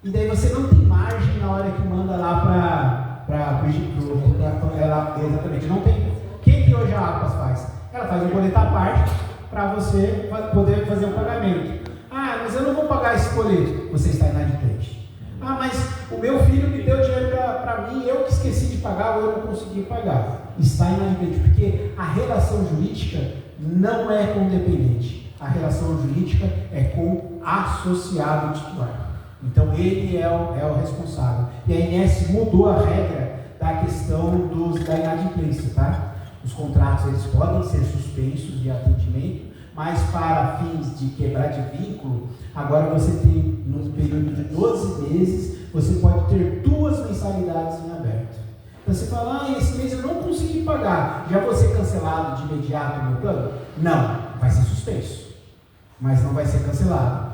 E daí você não tem margem na hora que manda lá para exatamente, não tem. O que hoje a APAS faz? Ela faz um boleto à parte para você poder fazer o pagamento. Mas eu não vou pagar esse boleto. Você está inadimplente. Mas o meu filho me deu dinheiro para mim, eu que esqueci de pagar ou eu não consegui pagar. Está inadimplente, porque a relação jurídica não é com o dependente. a relação jurídica é com o associado titular. Então ele é o responsável. E a INS mudou a regra da questão da inadimplência, tá? Os contratos eles podem ser suspensos de atendimento, mas para fins de quebrar de vínculo, agora você tem, no período de 12 meses, você pode ter 2 mensalidades em aberto. Então você fala, esse mês eu não consegui pagar, já vou ser cancelado de imediato o meu plano? Não, vai ser suspenso, mas não vai ser cancelado.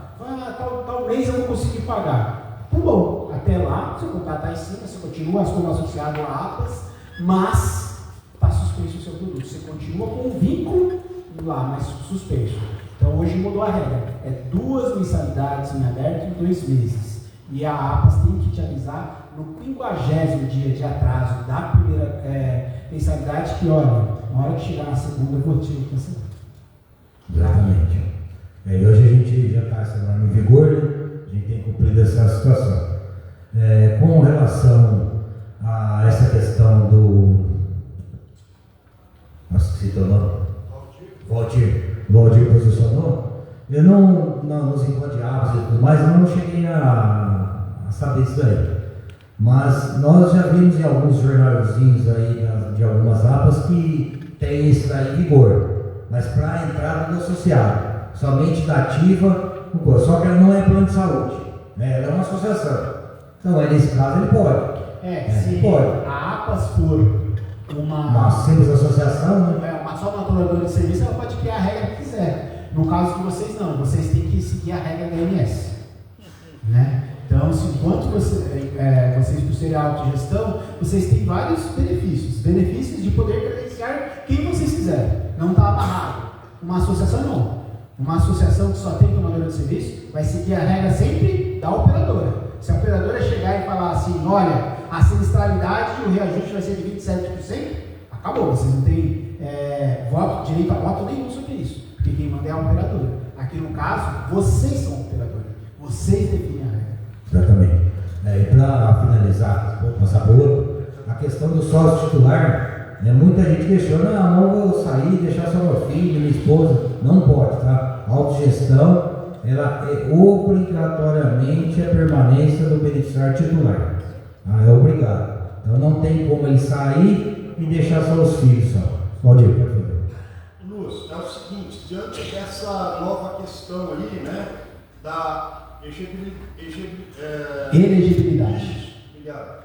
Tal mês eu não consegui pagar. Tá bom, até lá, seu contrato está em cima, você continua como associado a APAS, mas está suspenso o seu produto. Você continua com o vínculo lá, mas suspenso. Então hoje mudou a regra. É 2 mensalidades em aberto em 2 meses. E a APAS tem que te avisar no 50º dia de atraso da primeira mensalidade que, olha, na hora que chegar na segunda eu vou te cancelar. Exatamente. E hoje a gente já está essa norma em vigor, né? A gente tem cumprido essa situação. Com relação a essa questão do... Nossa, que citou o nome? Valdir posicionou. Eu não nos encontros de aves e tudo mais, eu não cheguei a saber isso daí. Mas nós já vimos em alguns jornalzinhos aí, de algumas APAS, que tem isso daí em vigor. Mas para a entrada do associado, somente da ativa, só que ela não é plano de saúde, né? Ela é uma associação. Então, nesse caso, ele pode. Se pode. a APAS for uma simples associação, né? Só uma aturadora de serviço, ela pode criar a regra que quiser. No caso de vocês, não. Vocês têm que seguir a regra da INS. Né? Então, enquanto vocês, por serem autogestão, vocês têm vários benefícios. Benefícios de poder credenciar quem vocês quiserem. Não está amarrado. Uma associação, não. Uma associação que só tem tomadora de serviço vai seguir a regra sempre da operadora. Se a operadora chegar e falar assim, olha, a sinistralidade e o reajuste vai ser de 27%, acabou, vocês não têm direito a voto nenhum sobre isso, porque quem manda é a operadora. Aqui no caso, vocês são a operadora, vocês definem a regra. Exatamente. E para finalizar, vou passar por outro, a questão do sócio titular, muita gente questiona, não vou sair, deixar só meu filho, minha esposa, não pode, tá? A autogestão, ela é obrigatoriamente a permanência do beneficiário titular. É obrigado. Então não tem como ele sair e deixar só os filhos só. Pode ir, por favor. Lúcio, é o seguinte, diante dessa nova questão aí, né, da elegibilidade. Obrigado.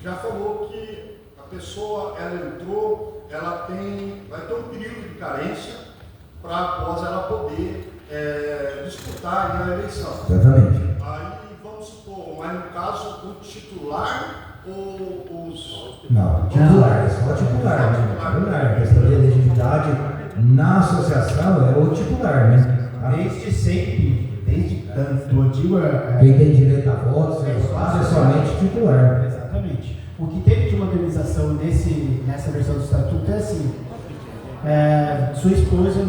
Já falou que a pessoa, ela entrou, ela vai ter um período de carência para após ela poder disputar a eleição. Exatamente. Aí vamos supor, mas no caso o titular ou os... Não, titular, é só titular, né? Titular. A questão de elegibilidade na associação é o titular, né? Desde sempre, desde do antigo... Quem tem direito a voto é somente titular. Exatamente. O que teve de modernização nessa versão do estatuto é assim, sua esposa,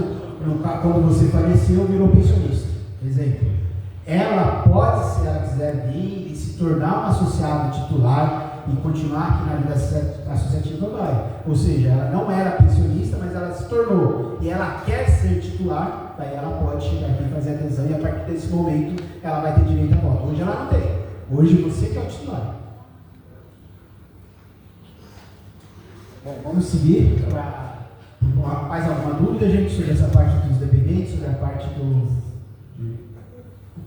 quando você faleceu, virou pensionista. Exemplo. Ela pode, se ela quiser vir e se tornar um associado titular e continuar aqui na vida associativa, vai. Ou seja, ela não era pensionista, mas ela se tornou e ela quer ser titular, daí ela pode chegar aqui e fazer adesão e a partir desse momento ela vai ter direito a voto. Hoje ela não tem. Hoje você que é o titular. Bom, vamos seguir para mais alguma dúvida, gente, sobre essa parte dos dependentes, sobre a parte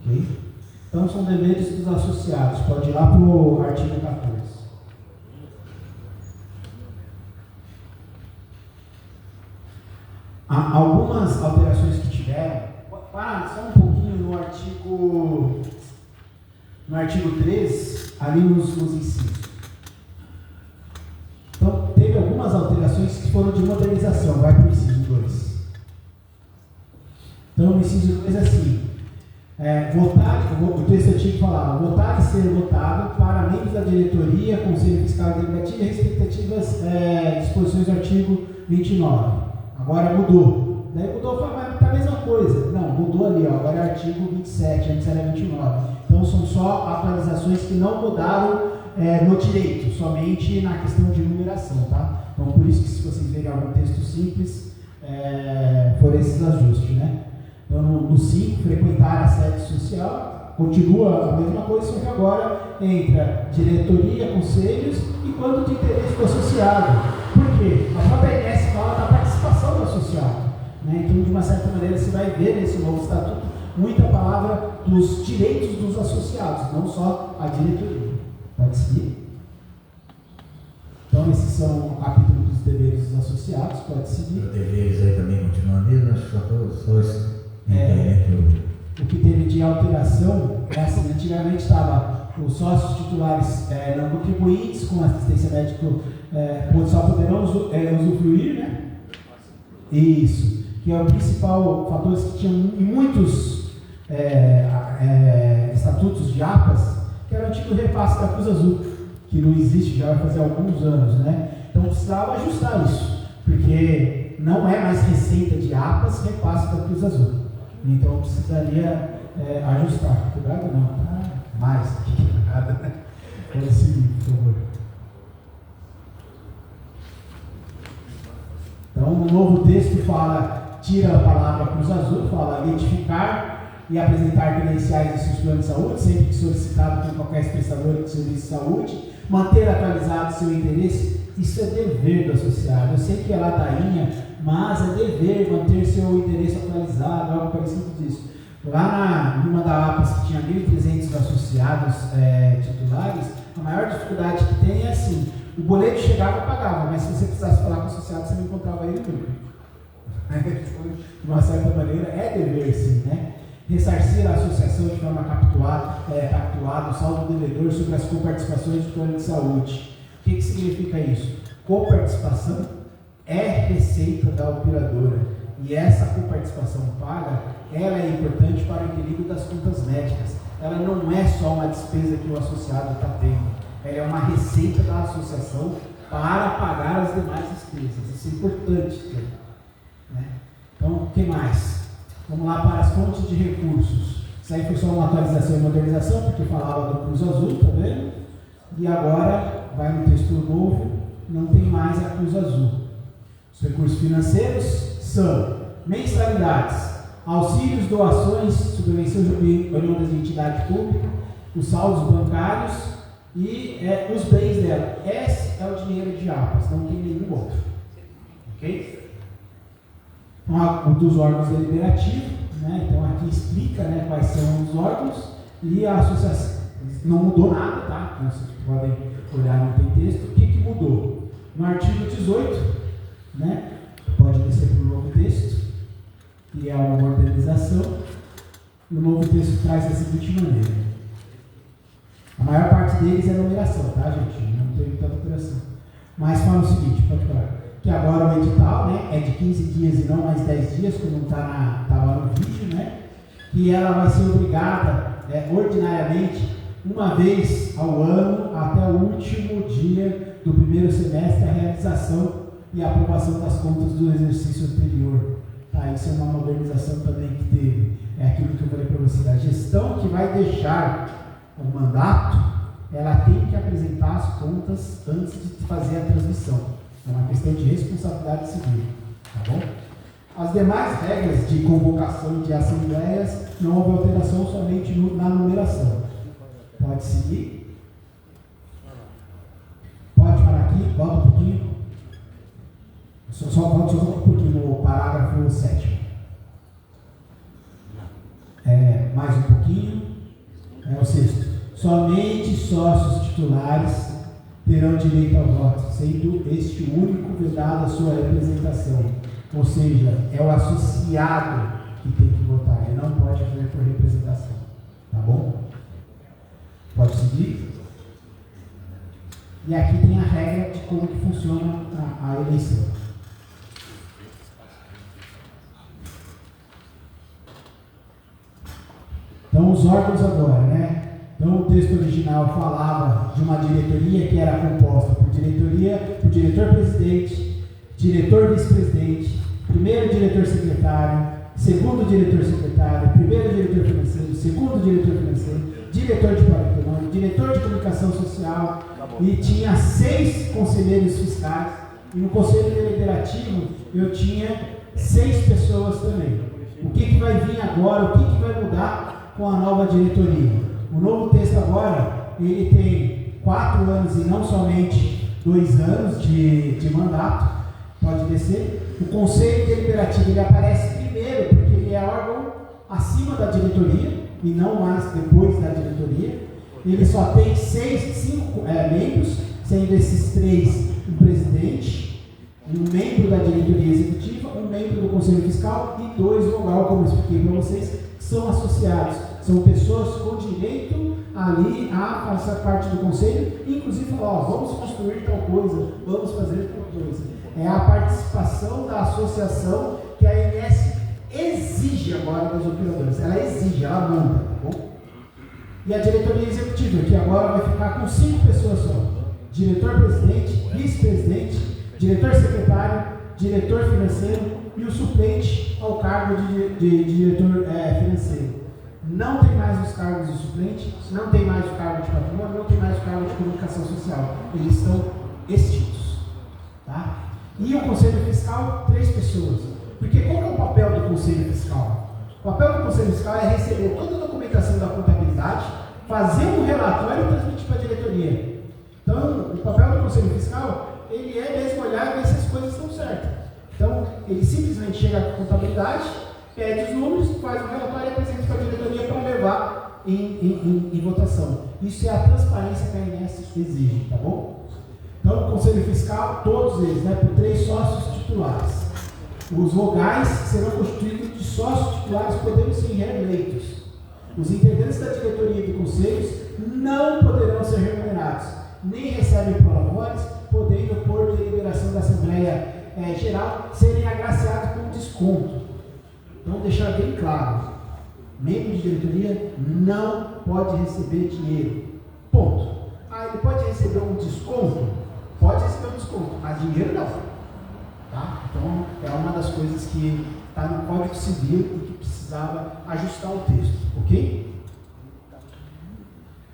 Ok? Então são deveres dos associados. Pode ir lá para o artigo 14. Há algumas alterações que tiveram. Para só um pouquinho no artigo 3, ali nos incisos. Então, teve algumas alterações que foram de modernização. Vai para o inciso 2. Então, no inciso 2 é assim. O texto antigo falava, votar e ser votado para membros da diretoria, Conselho Fiscal e Deliberativo, respectivas disposições do artigo 29. Agora mudou. Daí mudou, mas está a mesma coisa. Não, mudou ali, agora é artigo 27, antes era 29. Então são só atualizações que não mudaram no direito, somente na questão de numeração, tá? Então por isso que se vocês verem algum texto simples, foram esses ajustes, né? Então, no 5, frequentar a sede social, continua a mesma coisa, só que agora entra diretoria, conselhos e quanto de interesse do associado. Por quê? A própria INS fala da participação do associado, né? Então, de uma certa maneira, você vai ver nesse novo estatuto muita palavra dos direitos dos associados, não só a diretoria. Pode seguir? Então, esses são o capítulo dos deveres dos associados, pode seguir. Os deveres aí também continuam mesmo, acho que só o que teve de alteração é assim, antigamente estava os sócios titulares não contribuintes com assistência médica só poderão usufruir, né? Isso, que é o principal fator que tinha em muitos estatutos de APAS, que era o antigo repasse da Cruz Azul, que não existe já vai fazer alguns anos, né? Então precisava ajustar isso, porque não é mais receita de APAS, repasse da Cruz Azul. Então precisaria ajustar. Quebrado não, tá? Mais que quebrado, né? Pode seguir, por favor. Então o novo texto fala, tira a palavra Cruz Azul, fala identificar e apresentar credenciais de seus planos de saúde, sempre que solicitado por qualquer prestador de serviço de saúde, manter atualizado seu interesse. Isso é dever do associado. Eu sei que é ladainha, mas é dever manter seu interesse atualizado, algo parecido disso. Lá numa da APAS, que tinha 1.300 associados titulares, a maior dificuldade que tem é assim: o boleto chegava e pagava, mas se você precisasse falar com o associado, você não encontrava ele nunca. De uma certa maneira, é dever sim, né? Ressarcir a associação de forma pactuada o saldo devedor sobre as coparticipações do plano de saúde. O que significa isso? Coparticipação é receita da operadora, e essa coparticipação paga, ela é importante para o equilíbrio das contas médicas. Ela não é só uma despesa que o associado está tendo, ela é uma receita da associação para pagar as demais despesas. Isso é importante ter, né? Então, o que mais? Vamos lá para as fontes de recursos. Isso aí foi só uma atualização e modernização, porque falava do Cruz Azul, tá vendo? E agora vai no texto novo, não tem mais a Cruz Azul. Os recursos financeiros são mensalidades, auxílios, doações, subvenções oriundas de entidade pública, os saldos bancários e os bens dela. Esse é o dinheiro de APAS, não tem nenhum outro. Ok? Então, dos órgãos deliberativos, né? Então aqui explica, né, quais são os órgãos, e a associação não mudou nada, tá? Então, vocês podem olhar no texto. O que mudou? No artigo 18, né? Pode descer para o novo texto, que é uma modernização. O novo texto traz da seguinte maneira: a maior parte deles é numeração, tá, gente? Não tem muita alteração. Mas fala o seguinte, pode falar, que agora o edital, né, é de 15 dias e não mais 10 dias, como estava no vídeo, né? Que ela vai ser obrigada, ordinariamente, uma vez ao ano, até o último dia do primeiro semestre, a realização e a aprovação das contas do exercício anterior. Tá, isso é uma modernização também que teve. É aquilo que eu falei para você, a gestão que vai deixar o mandato, ela tem que apresentar as contas antes de fazer a transmissão. É uma questão de responsabilidade civil, tá bom? As demais regras de convocação de assembleias não houve alteração, somente na numeração. Pode seguir? Pode parar aqui, volta um pouquinho. Só volta um pouquinho no parágrafo 7. Mais um pouquinho. O 6º. Somente sócios titulares terão direito ao voto, sendo este o único vedado a sua representação. Ou seja, é o associado que tem que votar, ele não pode fazer por representação. Tá bom? Pode seguir? E aqui tem a regra de como que funciona a eleição. Então, os órgãos agora, né? Então, o texto original falava de uma diretoria que era composta por diretor-presidente, diretor-vice-presidente, primeiro diretor-secretário, segundo diretor-secretário, primeiro diretor financeiro, segundo diretor financeiro, diretor de patrimônio, diretor de comunicação social, e tinha 6 conselheiros fiscais, e no conselho deliberativo eu tinha 6 pessoas também. O que vai vir agora, o que vai mudar com a nova diretoria? O novo texto agora, ele tem 4 anos e não somente 2 anos de mandato. Pode descer. O Conselho Deliberativo, ele aparece primeiro, porque ele é órgão acima da diretoria, e não mais depois da diretoria. Ele só tem 5 membros, sendo esses 3 um presidente, um membro da diretoria executiva, um membro do Conselho Fiscal e 2 vogal, como eu expliquei para vocês, que são associados. São pessoas com direito ali a fazer parte do conselho, inclusive falar, vamos construir tal coisa, vamos fazer tal coisa. É a participação da associação que a ANS exige agora das operadoras. Ela exige, ela manda, tá bom? E a diretoria executiva, que agora vai ficar com 5 pessoas só. Diretor-presidente, vice-presidente, diretor-secretário, diretor financeiro e o suplente ao cargo de diretor financeiro. Não tem mais os cargos de suplente, não tem mais o cargo de patrimônio, não tem mais o cargo de comunicação social. Eles estão extintos. Tá? E o Conselho Fiscal, 3 pessoas. Porque qual é o papel do Conselho Fiscal? O papel do Conselho Fiscal é receber toda a documentação da contabilidade, fazer um relatório e transmitir para a diretoria. Então, o papel do Conselho Fiscal, ele é mesmo olhar e ver se as coisas estão certas. Então, ele simplesmente chega com a contabilidade, pede os números, faz um relatório e apresenta para a diretoria para levar em votação. Isso é a transparência que a ANS exige, tá bom? Então, o Conselho Fiscal, todos eles, por 3 sócios titulares. Os vogais serão constituídos de sócios titulares, podendo ser reeleitos. Os integrantes da diretoria e do conselho não poderão ser remunerados, nem recebem prolabores, podendo, por deliberação da Assembleia Geral, serem agraciados com desconto. Então, deixar bem claro, membro de diretoria não pode receber dinheiro. Ponto. Ele pode receber um desconto? Pode receber um desconto, mas dinheiro não. Tá? Então, é uma das coisas que está no Código Civil e que precisava ajustar o texto, ok?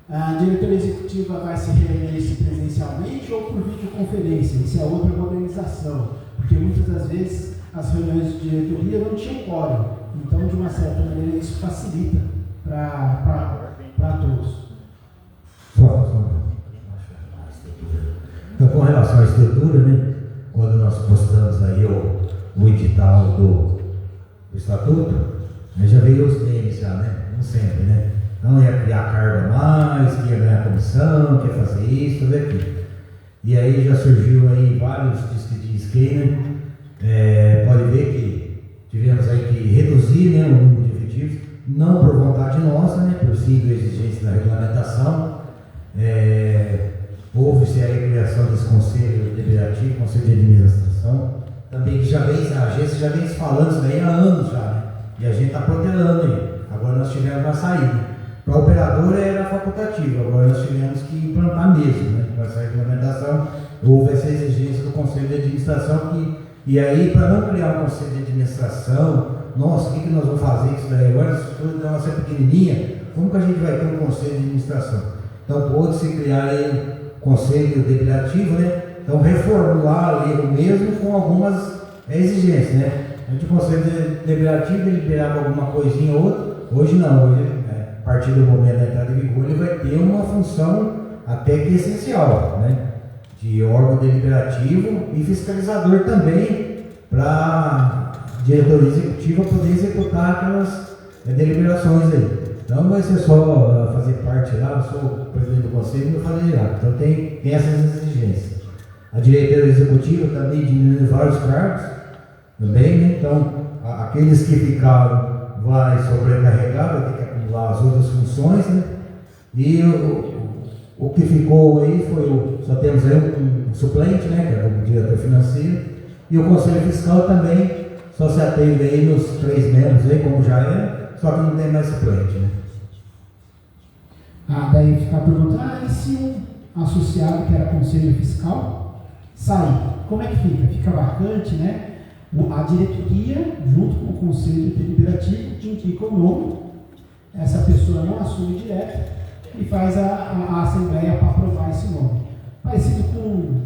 A diretoria executiva vai se reunir presencialmente ou por videoconferência. Isso é outra modernização, porque muitas das vezes as reuniões de diretoria não tinham quórum. Então, de uma certa maneira, isso facilita para todos. Então, com relação à estrutura, né? Quando nós postamos aí o edital do estatuto, já veio os names já, né? Como sempre, né? Não ia criar carga mais, que ia ganhar comissão, que ia fazer isso, fazer aquilo. E aí já surgiu aí vários disqueiros, né? Pode ver que tivemos aí que reduzir, né, o número de efetivos, não por vontade nossa, né? Por simples exigência da regulamentação. Houve-se aí a criação desse Conselho Deliberativo, Conselho de Administração, também que a agência já vem se falando isso daí há anos já, né? E a gente está protelando aí. Agora nós tivemos uma saída. Para a operadora era facultativa, agora nós tivemos que implantar mesmo, né? Com essa regulamentação, houve essa exigência do Conselho de Administração, e aí, para não criar um Conselho de Administração, nossa, o que nós vamos fazer com isso daí? Agora, a estrutura da nossa pequenininha, como que a gente vai ter um Conselho de Administração? Então, pôde-se criar aí Conselho Deliberativo, né? Então, reformular a lei mesmo com algumas exigências, né? A gente, o Conselho Deliberativo, ele liberava alguma coisinha ou outra. Hoje não, hoje, a partir do momento da entrada em vigor, ele vai ter uma função até que essencial, né? De órgão deliberativo e fiscalizador também, para a diretoria executiva poder executar aquelas deliberações aí. Não vai ser só fazer parte lá, eu sou o presidente do conselho e não falei lá. Então tem essas exigências. A diretoria executiva também diminuiu vários cargos também, né? Então aqueles que ficaram vai sobrecarregar, vai ter que acumular as outras funções, né? E o que ficou aí foi, só temos aí um suplente, né? Que é o diretor financeiro, e o Conselho Fiscal também só se atende aí nos 3 membros aí, como já é, só que não tem mais suplente, né? Daí fica a pergunta, e se um associado que era Conselho Fiscal sair? Como é que fica? Fica vacante, né? A diretoria, junto com o Conselho Deliberativo, indica o nome, essa pessoa não assume direto e faz a Assembleia para aprovar esse nome. Parecido com o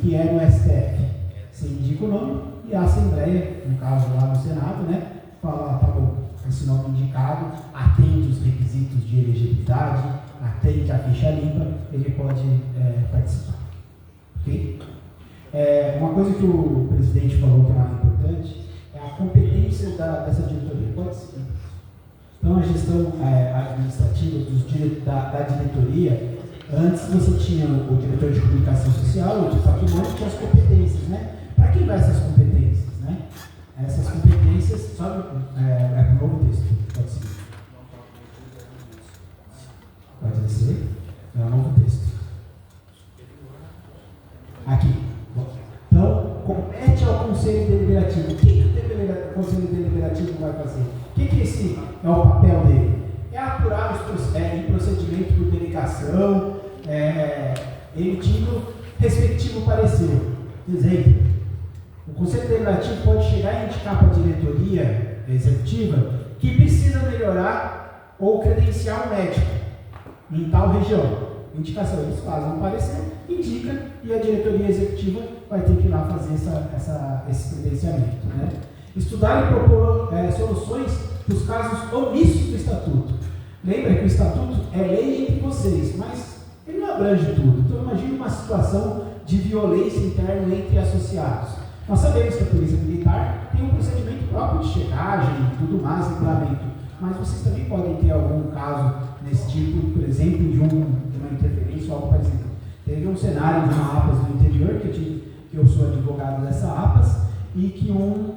que é no STF. Você indica o nome e a Assembleia, no caso lá no Senado, né, fala, tá bom, esse nome indicado atende os requisitos de elegibilidade, atende a ficha limpa, ele pode participar. Ok? Uma coisa que o presidente falou que é importante é a competência dessa diretoria. Pode ser. Então, a gestão administrativa da diretoria, antes você tinha o diretor de comunicação social, o de patrimônio, que tinha as competências, né? Para quem vai essas competências, né? Essas competências, sabe, é um novo texto, pode seguir. Pode descer, é um novo texto. Aqui. Então, compete ao Conselho Deliberativo. O que o Conselho Deliberativo vai fazer? O que esse é o papel dele? É apurar em procedimento por delegação, emitindo respectivo parecer. Exemplo, o Conselho Deliberativo pode chegar e indicar para a diretoria executiva que precisa melhorar ou credenciar um médico em tal região. Indicação, eles fazem um parecer, indica, e a diretoria executiva vai ter que ir lá fazer esse credenciamento. Né? Estudar e propor soluções para os casos omissos do Estatuto. Lembra que o Estatuto é lei entre vocês, mas ele não abrange tudo. Então, imagine uma situação de violência interna entre associados. Nós sabemos que a Polícia Militar tem um procedimento próprio de checagem e tudo mais, regulamento, mas vocês também podem ter algum caso nesse tipo, por exemplo, de uma interferência ou algo parecido. Teve um cenário de uma APAS do interior, que eu sou advogado dessa APAS, e que um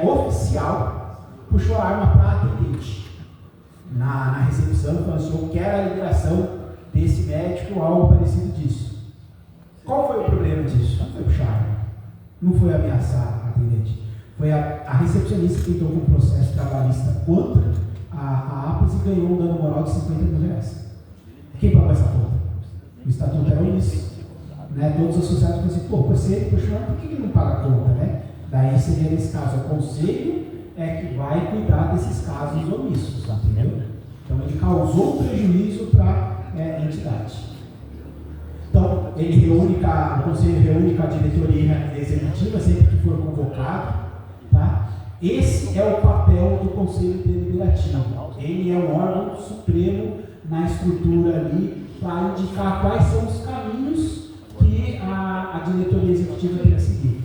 oficial puxou a arma para a atendente na recepção, falando assim, eu quero a liberação desse médico ou algo parecido disso. Qual foi o problema disso? Não foi puxar a arma, não foi ameaçar a atendente, foi a recepcionista que entrou com um processo trabalhista contra a APAS e ganhou um dano moral de R$50 mil. Quem pagou essa conta? O Estatuto é isso. Né? Todos os associados pensam assim, por ser puxar, por que ele não paga a conta? Né? Daí seria nesse caso, o conselho que vai cuidar desses casos omissos, entendeu? Então ele causou prejuízo para a entidade. Então o conselho reúne com a diretoria executiva sempre que for convocado, tá? Esse é o papel do Conselho Deliberativo. Ele é o órgão supremo na estrutura ali para indicar quais são os caminhos que a diretoria executiva tem a seguir.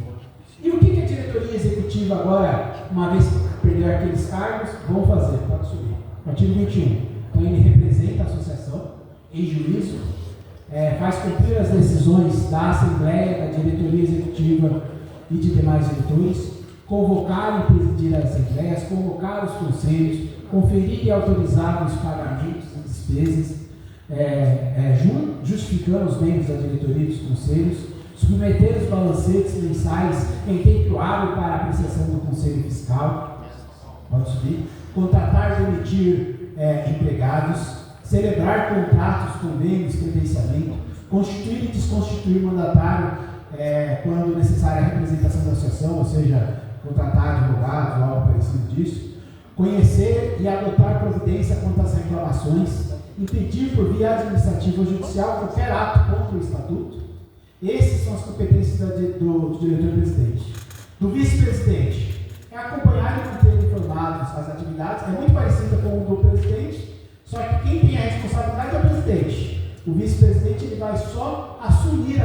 E o que a diretoria executiva agora, uma vez que perder aqueles cargos, vão fazer? Pode subir. Artigo 21. Então ele representa a associação em juízo, faz cumprir as decisões da Assembleia, da diretoria executiva e de demais diretores, convocar e presidir as assembleias, convocar os conselhos, conferir e autorizar os pagamentos e despesas, justificando os membros da diretoria e dos conselhos, submeter os balancetes mensais em tempo hábil para a apreciação do Conselho Fiscal, pode subir, contratar e demitir empregados, celebrar contratos, convênios, credenciamento, constituir e desconstituir mandatário quando necessária a representação da associação, ou seja, contratar advogados ou algo parecido disso, conhecer e adotar providência quanto às reclamações, impedir por via administrativa ou judicial qualquer ato contra o Estatuto. Essas são as competências do diretor-presidente. Do vice-presidente, acompanhar e manter informados as atividades, é muito parecida com o do presidente, só que quem tem a responsabilidade é o presidente. O vice-presidente ele vai só assumir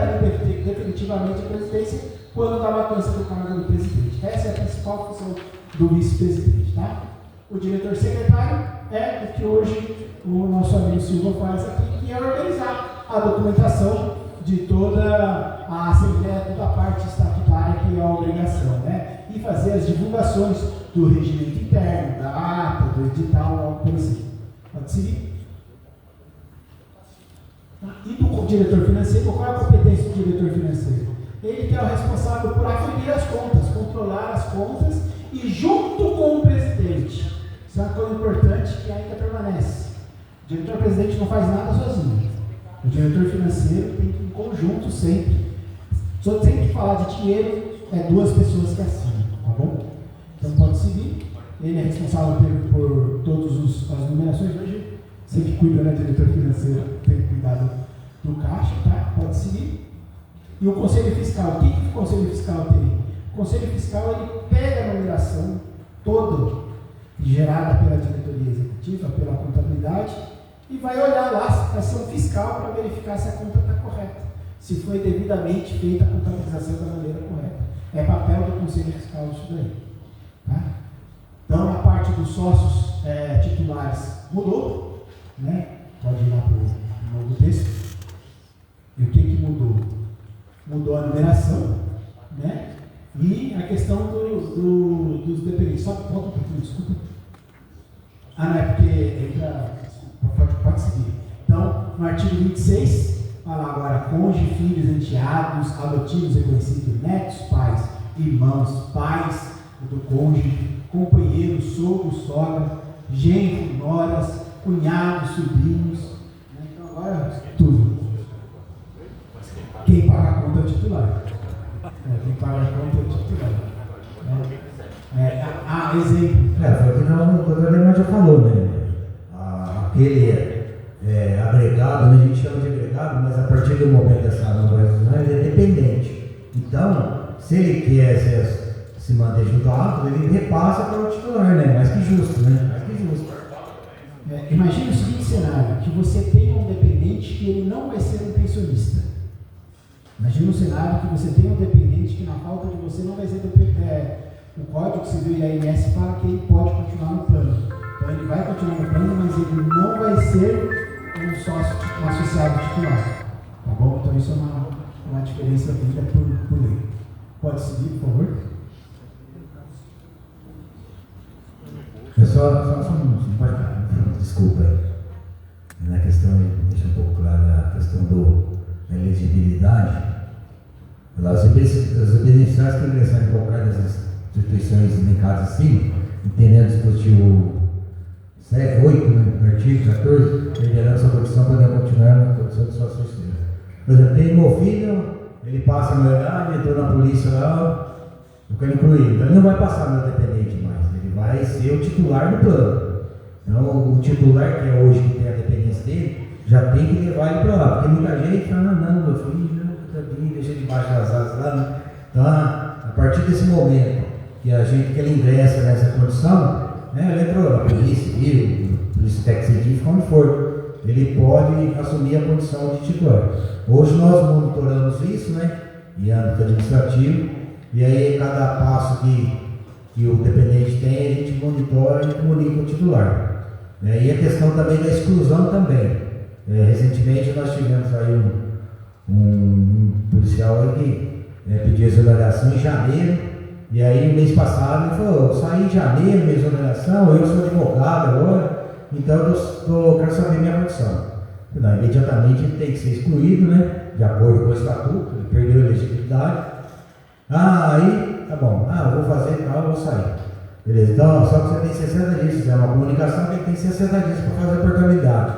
definitivamente a presidência quando dá vacância do cargo do presidente. Essa é a principal função do vice-presidente. Tá? O diretor-secretário é o que hoje o nosso amigo Silva faz aqui, que é organizar a documentação de toda a Assembleia, toda a parte estatutária que é a obrigação, né? E fazer as divulgações do regimento interno, da ata, do edital, algo por assim. Pode seguir? E do diretor financeiro, qual é a competência do diretor financeiro? Ele que é o responsável por aferir as contas, controlar as contas e junto com o presidente. Isso é uma coisa importante que ainda permanece. O diretor-presidente não faz nada sozinho. O diretor financeiro tem que, em conjunto, sempre que falar de dinheiro, duas pessoas que assinam, tá bom? Então pode seguir. Ele é responsável por todas as numerações. Hoje, você que cuida, né, diretor financeiro, tem cuidado do caixa, tá? Pode seguir. E o Conselho Fiscal, o que o Conselho Fiscal tem? O O Conselho Fiscal ele pega a numeração toda gerada pela diretoria executiva, pela contabilidade, e vai olhar lá a situação fiscal para verificar se a conta está correta, se foi devidamente feita a contabilização da maneira correta. É papel do Conselho Fiscal isso daí. Tá? Então, a parte dos sócios titulares mudou, né? Pode ir lá para o novo texto. E o que mudou? Mudou a numeração, né? E a questão dos dependentes. Só volta um pouquinho, desculpa. Não é porque entra. Pode seguir. Então, no artigo 26, fala agora: cônjuge, filhos, enteados, adotivos reconhecidos, netos, pais, irmãos, pais do cônjuge, companheiro, sogro, sogra, genro, noras, cunhados, sobrinhos. Então, agora, tudo. Quem paga a conta é o titular. Quem paga a conta é o titular. Exemplo. Foi o que o doutor Alemão já falou, né? Aquele agregado, né? A gente chama de agregado, mas a partir do momento dessa nova resolução, ele é dependente. Então, se ele quer se manter junto ao ato, ele repassa para o titular, né? Mais que justo, né? Mais que justo. Imagine o seguinte cenário: que você tem um dependente que ele não vai ser um pensionista. Imagina um cenário que você tem um dependente que, na falta de você, não vai ser o Código Civil e a INSS fala que ele pode continuar no plano. Então, ele vai continuar no plano, mas ele não vai ser um sócio, um associado titular. Tá bom? Então, isso é uma diferença vinda por lei. Pode seguir, por favor? Desculpa aí. Na questão, deixa um pouco clara a questão da elegibilidade. As beneficiários que ingressarem em qualquer das instituições indicadas acima, entendendo o dispositivo 8, no artigo 14, perderão sua condição podendo continuar na condição de sócio externo. Por exemplo, tem meu filho, ele passa a maioridade, entrou na polícia lá, eu quero incluir. Então ele não vai passar meu dependente mais, ele vai ser o titular do plano. Então o titular que é hoje que tem a dependência dele, já tem que levar ele para lá, porque muita gente fala: não, meu filho, deixa debaixo das asas lá. Né? Então, a partir desse momento que ele ingressa nessa condição, né, ele entrou na polícia civil, polícia técnica científica, onde for, ele pode assumir a condição de titular. Hoje nós monitoramos isso, né, em âmbito administrativo, e aí cada passo que o dependente tem, a gente monitora e comunica o titular. E a questão também da exclusão também. Recentemente nós tivemos aí um policial aí que pediu exoneração em janeiro, e aí no mês passado ele falou: saí em janeiro, minha exoneração, eu sou advogado agora, então eu quero saber minha condição. Não, imediatamente ele tem que ser excluído, né, de acordo com o estatuto, ele perdeu a elegibilidade. Aí, tá bom, eu vou fazer tal, eu vou sair. Beleza, então só que você tem 60 dias, se fizer uma comunicação, tem 60 dias para fazer a portabilidade.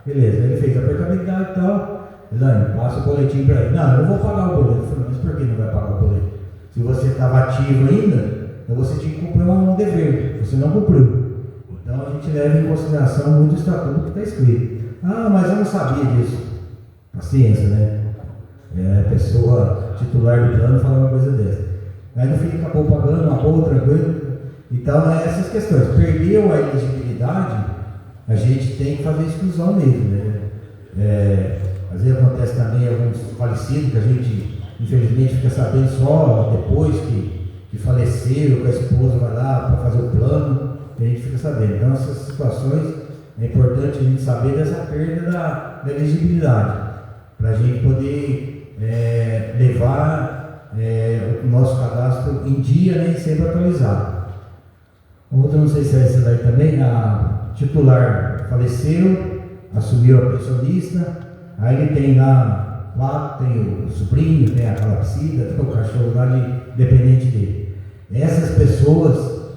Beleza, ele fez a portabilidade e tal, passa o boletim para ele. Não, eu não vou pagar o boleto. Eu falei: mas por que não vai pagar o boleto? Se você estava ativo ainda, então você tinha que cumprir um dever, você não cumpriu. Então a gente leva em consideração muito o estatuto que está escrito. Mas eu não sabia disso. Paciência, né? A pessoa titular do plano fala uma coisa dessa. Aí no fim acabou pagando uma boa, tranquilo. Então, essas questões. Perdeu a elegibilidade, a gente tem que fazer exclusão mesmo, né? Às vezes acontece também alguns falecidos que a gente, infelizmente, fica sabendo só depois que faleceram, que a esposa vai lá para fazer o plano, e a gente fica sabendo. Então, essas situações, é importante a gente saber dessa perda da elegibilidade, para a gente poder levar o nosso cadastro em dia, né, e sempre atualizado. Outra, não sei se é essa daí também, a titular faleceu, assumiu a pensionista, aí ele tem lá tem o sobrinho, tem a calapsida, tem o cachorro lá dependente dele. Essas pessoas,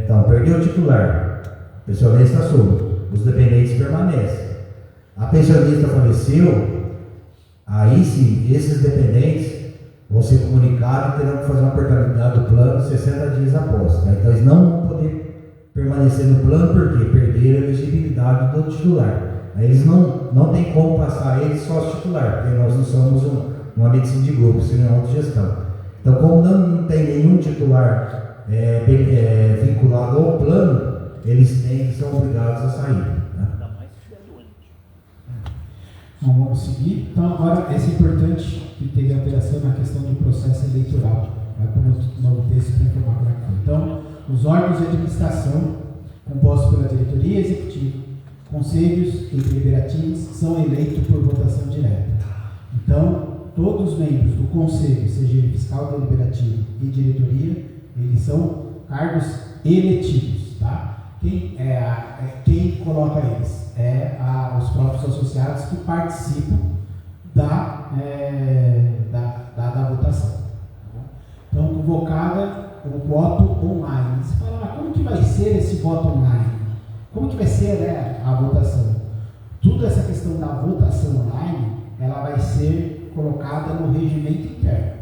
então, perdeu o titular, a pensionista assume, os dependentes permanecem. A pensionista faleceu, aí sim, esses dependentes vão ser comunicados e terão que fazer uma portabilidade do plano 60 dias após. Né? Então eles não vão poder permanecer no plano porque perderam a elegibilidade do titular. Aí eles não tem como passar eles só titular, porque nós não somos uma medicina de grupo, isso é uma autogestão. Então, como não tem nenhum titular vinculado ao plano, eles são obrigados a sair. Né? Então, vamos seguir. Então, agora, esse é importante que teve alteração na questão do processo eleitoral. Vai para o novo texto para informar como é que foi. Então, os órgãos de administração, compostos pela diretoria executiva, conselhos e deliberativos, são eleitos por votação direta. Então, todos os membros do conselho, seja ele fiscal, deliberativo e diretoria, eles são cargos eletivos, tá? Quem coloca eles? Os próprios associados que participam da votação. Então, convocada o voto online. Você fala, mas como que vai ser esse voto online? Como que vai ser, né, a votação? Tudo essa questão da votação online, ela vai ser colocada no regimento interno.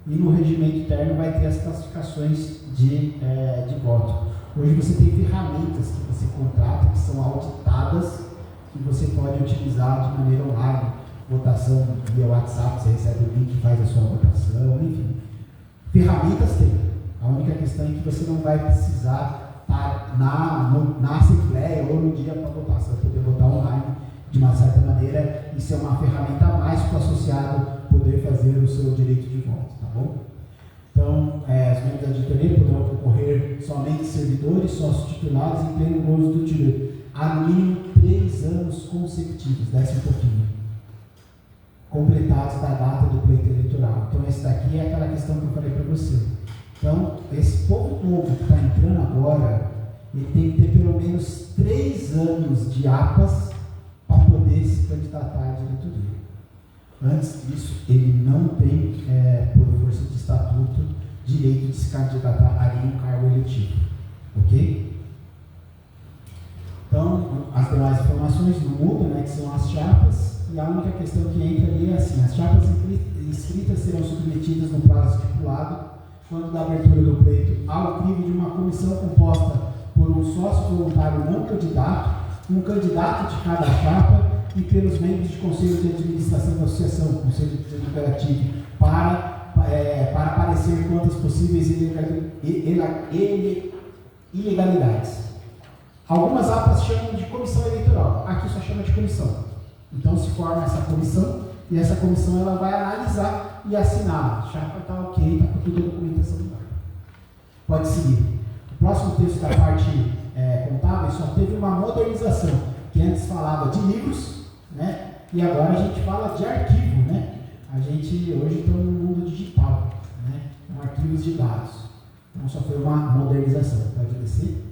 E no regimento interno vai ter as classificações de voto. Hoje você tem ferramentas que você contrata, que são auditadas, que você pode utilizar de maneira online. Votação via WhatsApp, você recebe o link, faz a sua votação, enfim. Ferramentas tem. A única questão é que você não vai precisar estar na assembleia ou no dia para votar. Você vai poder votar online de uma certa maneira. Isso é uma ferramenta a mais para o associado poder fazer o seu direito de voto, tá bom? Então, os membros da diretoria poderão concorrer somente servidores, sócios titulares em pleno gozo do direito. Há no mínimo 3 anos consecutivos, desce um pouquinho, completados da data do pleito eleitoral. Então, esse daqui é aquela questão que eu falei para você. Então, esse povo novo que está entrando agora, ele tem que ter pelo menos 3 anos de APAS para poder se candidatar à diretoria. Antes disso, ele não tem, por força de estatuto, direito de se candidatar a nenhum cargo eletivo. Ok? Então, as demais informações não mudam, né, que são as chapas, e a única questão que entra ali é assim: as chapas inscritas serão submetidas no prazo estipulado, quando da abertura do pleito, ao crivo de uma comissão composta por um sócio voluntário não candidato, um candidato de cada chapa e pelos membros de conselho de administração da associação, conselho deliberativo, para aparecer quantas possíveis ilegalidades. Algumas apas chamam de comissão eleitoral, aqui só chama de comissão. Então se forma essa comissão e essa comissão ela vai analisar e assinar. A chapa está ok, está com toda a documentação do banco. Pode seguir. O próximo texto da parte contábil só teve uma modernização, que antes falava de livros, né? E agora a gente fala de arquivo, né? A gente hoje está no mundo digital, né? Com arquivos de dados. Então só foi uma modernização. Pode descer.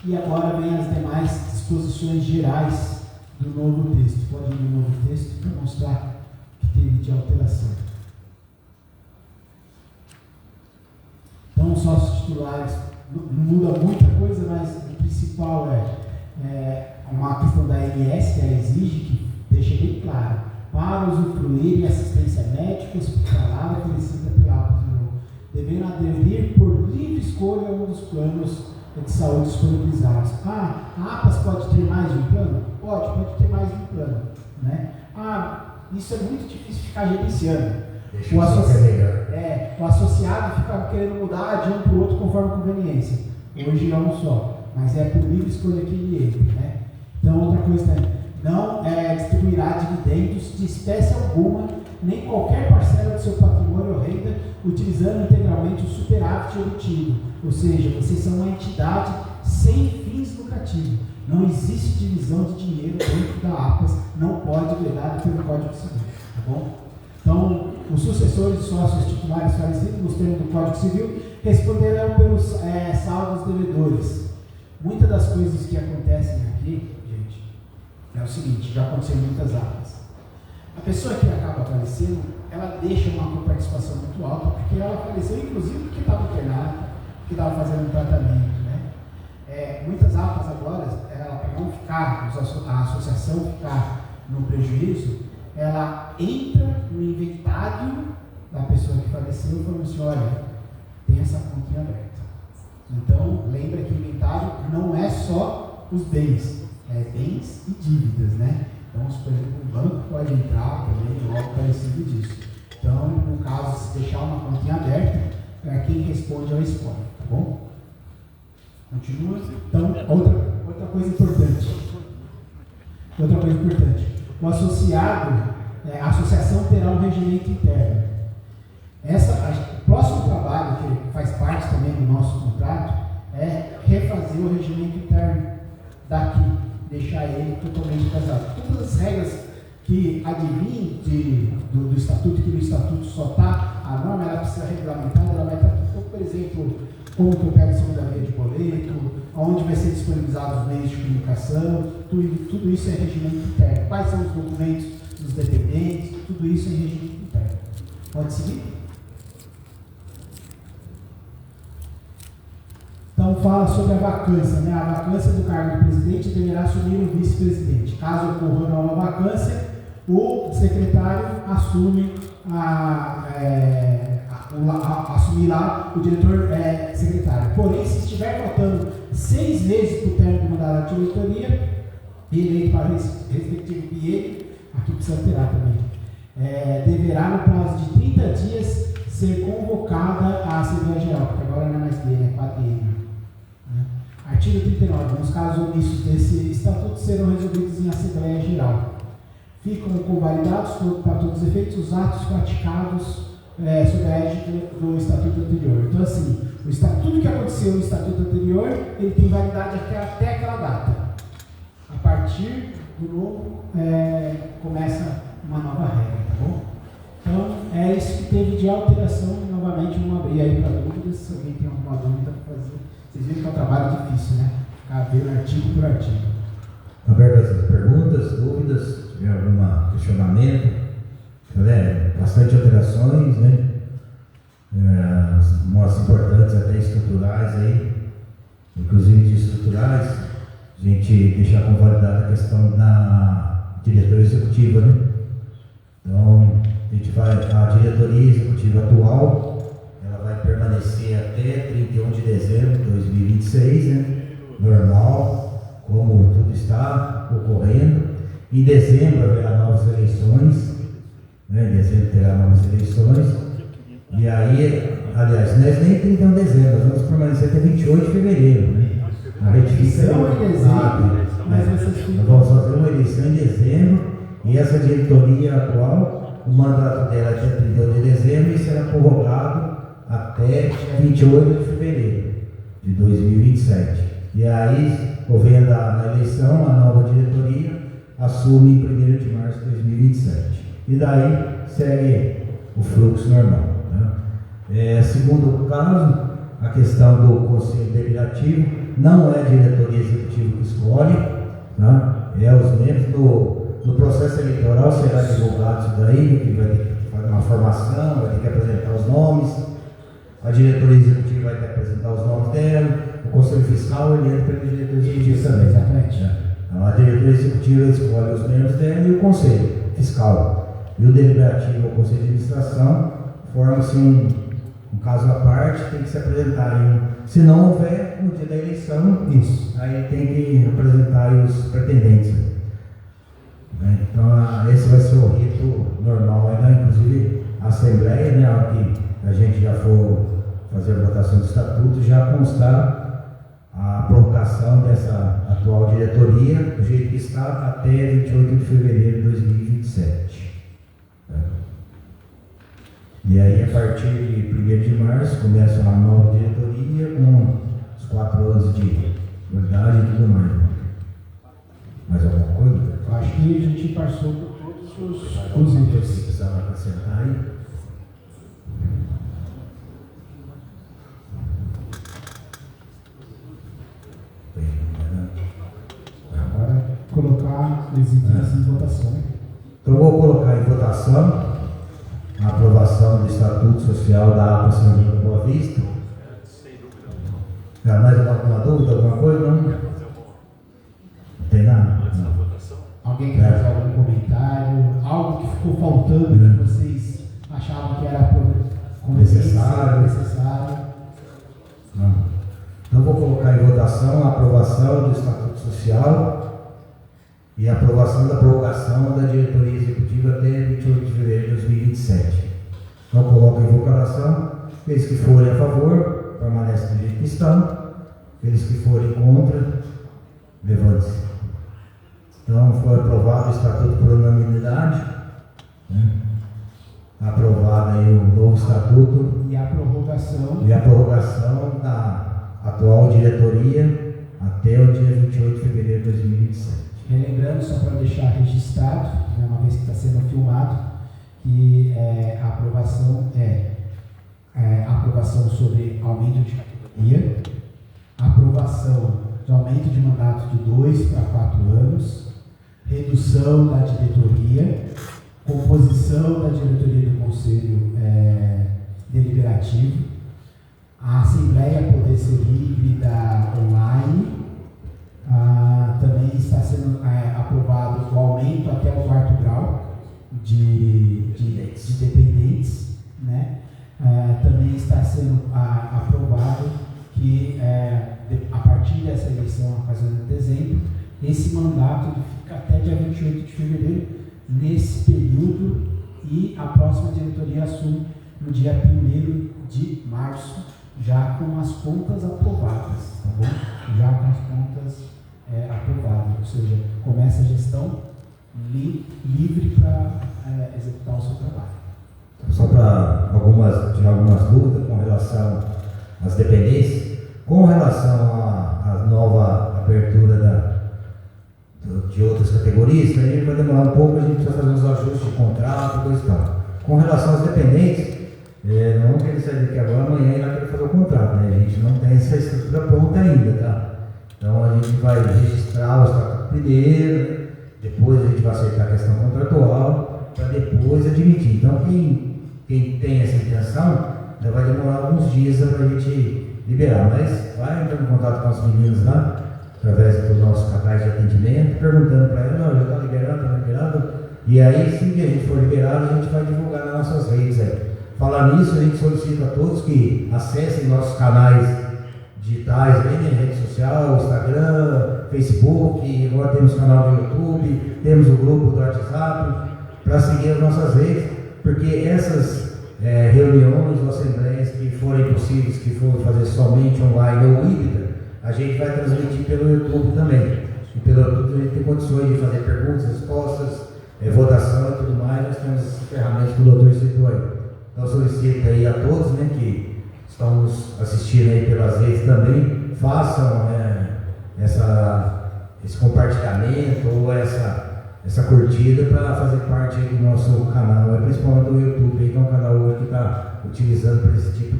E agora vem as demais disposições gerais do novo texto. Pode ir no novo texto para mostrar o que teve de alteração. Então, os sócios titulares não muda muita coisa, mas o principal é uma questão da ANS, que ela exige, que deixa bem claro: para usufruir de assistência médica hospitalar oferecida pela APAS, devendo aderir por livre escolha a um dos planos de saúde disponibilizados. A APAS pode ter mais de um plano? Pode ter mais de um plano, né? Isso é muito difícil ficar gerenciando. O associado fica querendo mudar de um para o outro conforme a conveniência. Hoje é um só, mas é por livre escolha que ele entra, né? Então, outra coisa também: não distribuirá dividendos de espécie alguma, nem qualquer parcela do seu patrimônio ou renda, utilizando integralmente o superávit obtido. Ou seja, vocês são uma entidade sem fins lucrativos. Não existe divisão de dinheiro dentro da APAS, não pode vedado pelo Código Civil, tá bom? Então, os sucessores de sócios titulares falecidos, nos termos do Código Civil, responderão pelos saldos devedores. Muitas das coisas que acontecem aqui, gente, é o seguinte: já aconteceu em muitas APAS. A pessoa que acaba falecendo, ela deixa uma participação muito alta, porque ela faleceu, inclusive, porque estava internada, porque estava fazendo um tratamento, né? Muitas APAS agora, para não ficar, a associação ficar no prejuízo, ela entra no inventário da pessoa que faleceu e fala assim: olha, tem essa conta aberta. Então, lembra que inventário não é só os bens, é bens e dívidas, né? Então, por exemplo, o banco pode entrar também, algo parecido disso. Então, no caso, se deixar uma continha aberta, quem responde é a escola, tá bom? Continua. Então, outra coisa importante. O associado, a associação terá um regimento interno. O próximo trabalho, que faz parte também do nosso contrato, é refazer o regimento interno daqui, deixar ele totalmente casado. Todas as regras que advêm do estatuto, que no estatuto só está, a norma ela precisa regulamentada, ela vai estar aqui. Então, por exemplo, como que opera a segunda via de boleto, onde vai ser disponibilizados os meios de comunicação, tudo isso é regimento interno. Quais são os documentos dos dependentes, tudo isso é regimento interno. Pode seguir? Então fala sobre a vacância, né? A vacância do cargo de presidente deverá assumir o vice-presidente. Caso ocorra nova vacância, o secretário assume assumir lá o diretor secretário. Porém, se estiver faltando 6 meses para o término do mandato da diretoria, eleito para o respectivo biênio, aqui precisa alterar também, deverá no prazo de 30 dias ser convocada a Assembleia Geral, porque agora não é mais biênio, é quadriênio. Artigo 39. Nos casos omissos desse estatuto serão resolvidos em Assembleia Geral. Ficam convalidados para todos os efeitos os atos praticados sob a égide do estatuto anterior. Então, assim, tudo que aconteceu no estatuto anterior, ele tem validade até aquela data. A partir do novo, começa uma nova regra, tá bom? Então, é isso que teve de alteração. Novamente, vamos abrir aí para dúvidas. Se alguém tem alguma dúvida para fazer. Vocês viram que é um trabalho difícil, né? Ficar vendo artigo por artigo. Abertas as perguntas, dúvidas, se tiver algum questionamento. Bastante alterações, né? Umas importantes até estruturais aí, inclusive de estruturais, a gente deixar convalidada a questão da diretoria executiva, né? Então, a gente a diretoria executiva atual, ela vai permanecer até 31 de dezembro de 2026, né? Normal, como tudo está ocorrendo. Em dezembro haverá novas eleições, né? Em dezembro terá novas eleições. E aí, aliás, nós nem 31 de dezembro, nós vamos permanecer até 28 de fevereiro, né? A retificação em dezembro, mas vocês nós vamos fazer uma eleição em dezembro, e essa diretoria atual, o mandato dela é até 31 de dezembro e será prorrogado até 28 de fevereiro de 2027. E aí, ocorrendo na eleição, a nova diretoria assume em 1º de março de 2027. E daí segue o fluxo normal. Né? Segundo caso, a questão do Conselho Deliberativo, não é a diretoria executiva que escolhe, né? É os membros do processo eleitoral, será divulgado isso daí, que vai ter que fazer uma formação, vai ter que apresentar os nomes, a diretoria executiva vai ter que apresentar os nomes dela, o Conselho Fiscal ele entra pela diretoria executiva também. Exatamente. Então, a diretoria executiva escolhe os membros dela e o Conselho Fiscal. E o Deliberativo, o Conselho de Administração, forma-se um caso à parte, tem que se apresentar aí. Se não houver, no dia da eleição, isso. Aí tem que apresentar aí os pretendentes. Então, esse vai ser o rito normal, inclusive a Assembleia, né, a hora que a gente já for fazer a votação do estatuto, já constar a prorrogação dessa atual diretoria, do jeito que está, até 28 de fevereiro de 2027. E aí, a partir de 1º de março, começa uma nova diretoria com os 4 anos de verdade e tudo mais. Mais alguma coisa? Eu acho que a gente passou por todos os itens. Se precisava acrescentar aí. Agora, colocar os itens em votação. Então, vou colocar em votação a aprovação do Estatuto Social da APA São João da Boa Vista. Mais alguma dúvida, alguma coisa? Não tem nada? Alguém quer fazer algum comentário? Algo que ficou faltando que vocês achavam que era necessário? Não. Então, vou colocar em votação a aprovação do Estatuto Social e a aprovação da prorrogação da diretoria executiva até 28 de fevereiro de 2027. não coloco em vocação. Aqueles que forem a favor, permanecem do jeito que estão. Aqueles que forem contra, levante-se. Então, foi aprovado o estatuto por unanimidade, né? Aprovado aí o novo estatuto e a prorrogação da atual diretoria até o dia 28 de fevereiro de 2027. Relembrando, só para deixar registrado, né, uma vez que está sendo filmado, que a aprovação aprovação sobre aumento de categoria, aprovação de aumento de mandato de 2 para 4 anos, redução da diretoria, composição da diretoria do Conselho Deliberativo, a Assembleia poder ser híbrida online. Também está sendo aprovado o aumento até o 4º grau de dependentes, né? Também está sendo aprovado que a partir dessa eleição, a partir de dezembro, esse mandato fica até dia 28 de fevereiro, nesse período, e a próxima diretoria assume no dia 1º de março, já com as contas aprovadas, tá bom? Já com as contas aprovadas, ou seja, começa a gestão livre para executar o seu trabalho. Só para tirar algumas dúvidas com relação às dependências, com relação à nova abertura de outras categorias, aí vai demorar um pouco, a gente precisa fazer uns ajustes de contrato, coisa e tal. Com relação às dependentes, não vamos querer sair daqui agora, amanhã e lá querer fazer o contrato, né? A gente não tem essa estrutura pronta ainda, tá? Então a gente vai registrar o estatuto primeiro, depois a gente vai acertar a questão contratual, para depois admitir. Então quem tem essa intenção, vai demorar alguns dias para a gente liberar, mas vai entrar em contato com as meninas lá, através do nosso canal de atendimento, perguntando para elas, não, já está liberado, e aí, assim que a gente for liberado, a gente vai divulgar nas nossas redes aí. Falar nisso, a gente solicita a todos que acessem nossos canais digitais, aí, né, rede social, Instagram, Facebook, agora temos o canal do YouTube, temos o grupo do WhatsApp, para seguir as nossas redes, porque essas reuniões ou assembleias que forem possíveis, que for fazer somente online ou híbrida, a gente vai transmitir pelo YouTube também. E pelo YouTube a gente tem condições de fazer perguntas, respostas, votação e tudo mais. Nós temos essas ferramentas que o doutor citou aí. Então solicito aí a todos, né, que estão nos assistindo aí pelas redes também, façam esse compartilhamento ou essa curtida para fazer parte aí do nosso canal, principalmente do YouTube, aí, que é um canal hoje que está utilizando para esse tipo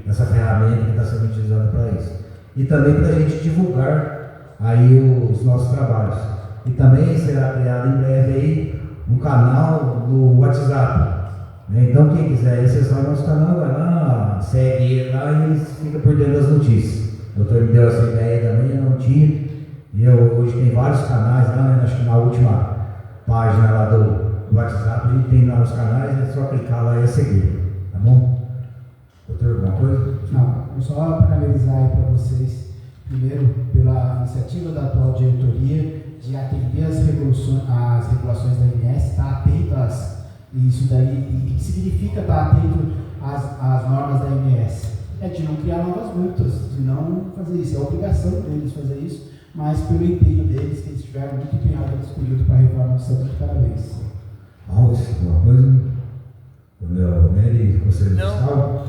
essa ferramenta que está sendo utilizada para isso. E também para a gente divulgar aí os nossos trabalhos. E também será criado em breve aí um canal do WhatsApp. Né? Então quem quiser acessar o nosso canal, vai lá, segue ele lá e fica por dentro das notícias. O doutor me deu essa ideia também, eu não tinha. E hoje tem vários canais lá, né? Acho que na última página lá do WhatsApp, a gente tem lá os canais, é só clicar lá e seguir, tá bom? Doutor, alguma coisa? Não, só para analisar aí para vocês, primeiro, pela iniciativa da atual diretoria de atender as regulações da ANS, estar atento isso daí, e que significa estar atento às normas da ANS? De não criar novas multas, de não fazer isso, é obrigação deles fazer isso, mas pelo empenho deles, que eles estiveram muito empenhados nesse período para a reforma do Estatuto. Parabéns. Alguma coisa? O meu Nery, Conselho Fiscal,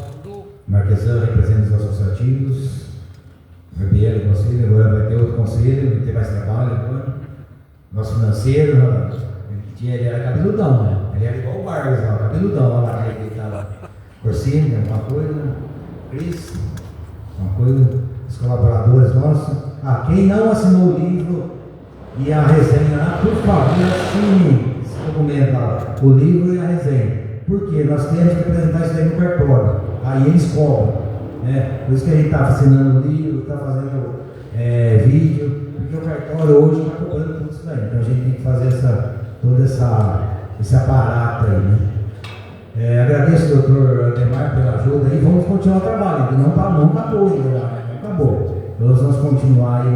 Marquesan representa os associativos, Barbieri, Conselho, agora vai ter outro conselho, vai ter mais trabalho agora. Nosso financeiro, ele era cabeludão, né? Ele era igual o Vargas lá, cabeludão lá, ele estava Corsini, alguma coisa, Cris, uma coisa, os colaboradores nossos. Quem não assinou o livro e a resenha lá, por favor, assine esse documento lá, o livro e a resenha. Por quê? Nós temos que apresentar isso aí no cartório, aí eles cobram, né? Por isso que a gente está assinando o livro, está fazendo vídeo, porque o cartório hoje está cobrando tudo isso daí. Então a gente tem que fazer todo esse aparato aí, né? Agradeço ao doutor Ademar pela ajuda e vamos continuar o trabalho, que não acabou ainda, não acabou. Nós vamos continuar aí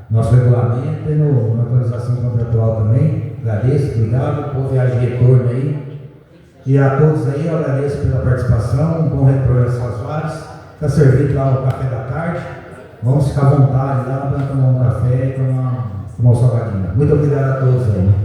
no nosso regulamento e na atualização contratual também. Agradeço, obrigado, boa viagem de retorno aí. E a todos aí eu agradeço pela participação, um bom retorno às suas varas. Está servido lá o café da tarde. Vamos ficar à vontade lá para tomar um café e tomar um salgadinho. Muito obrigado a todos aí.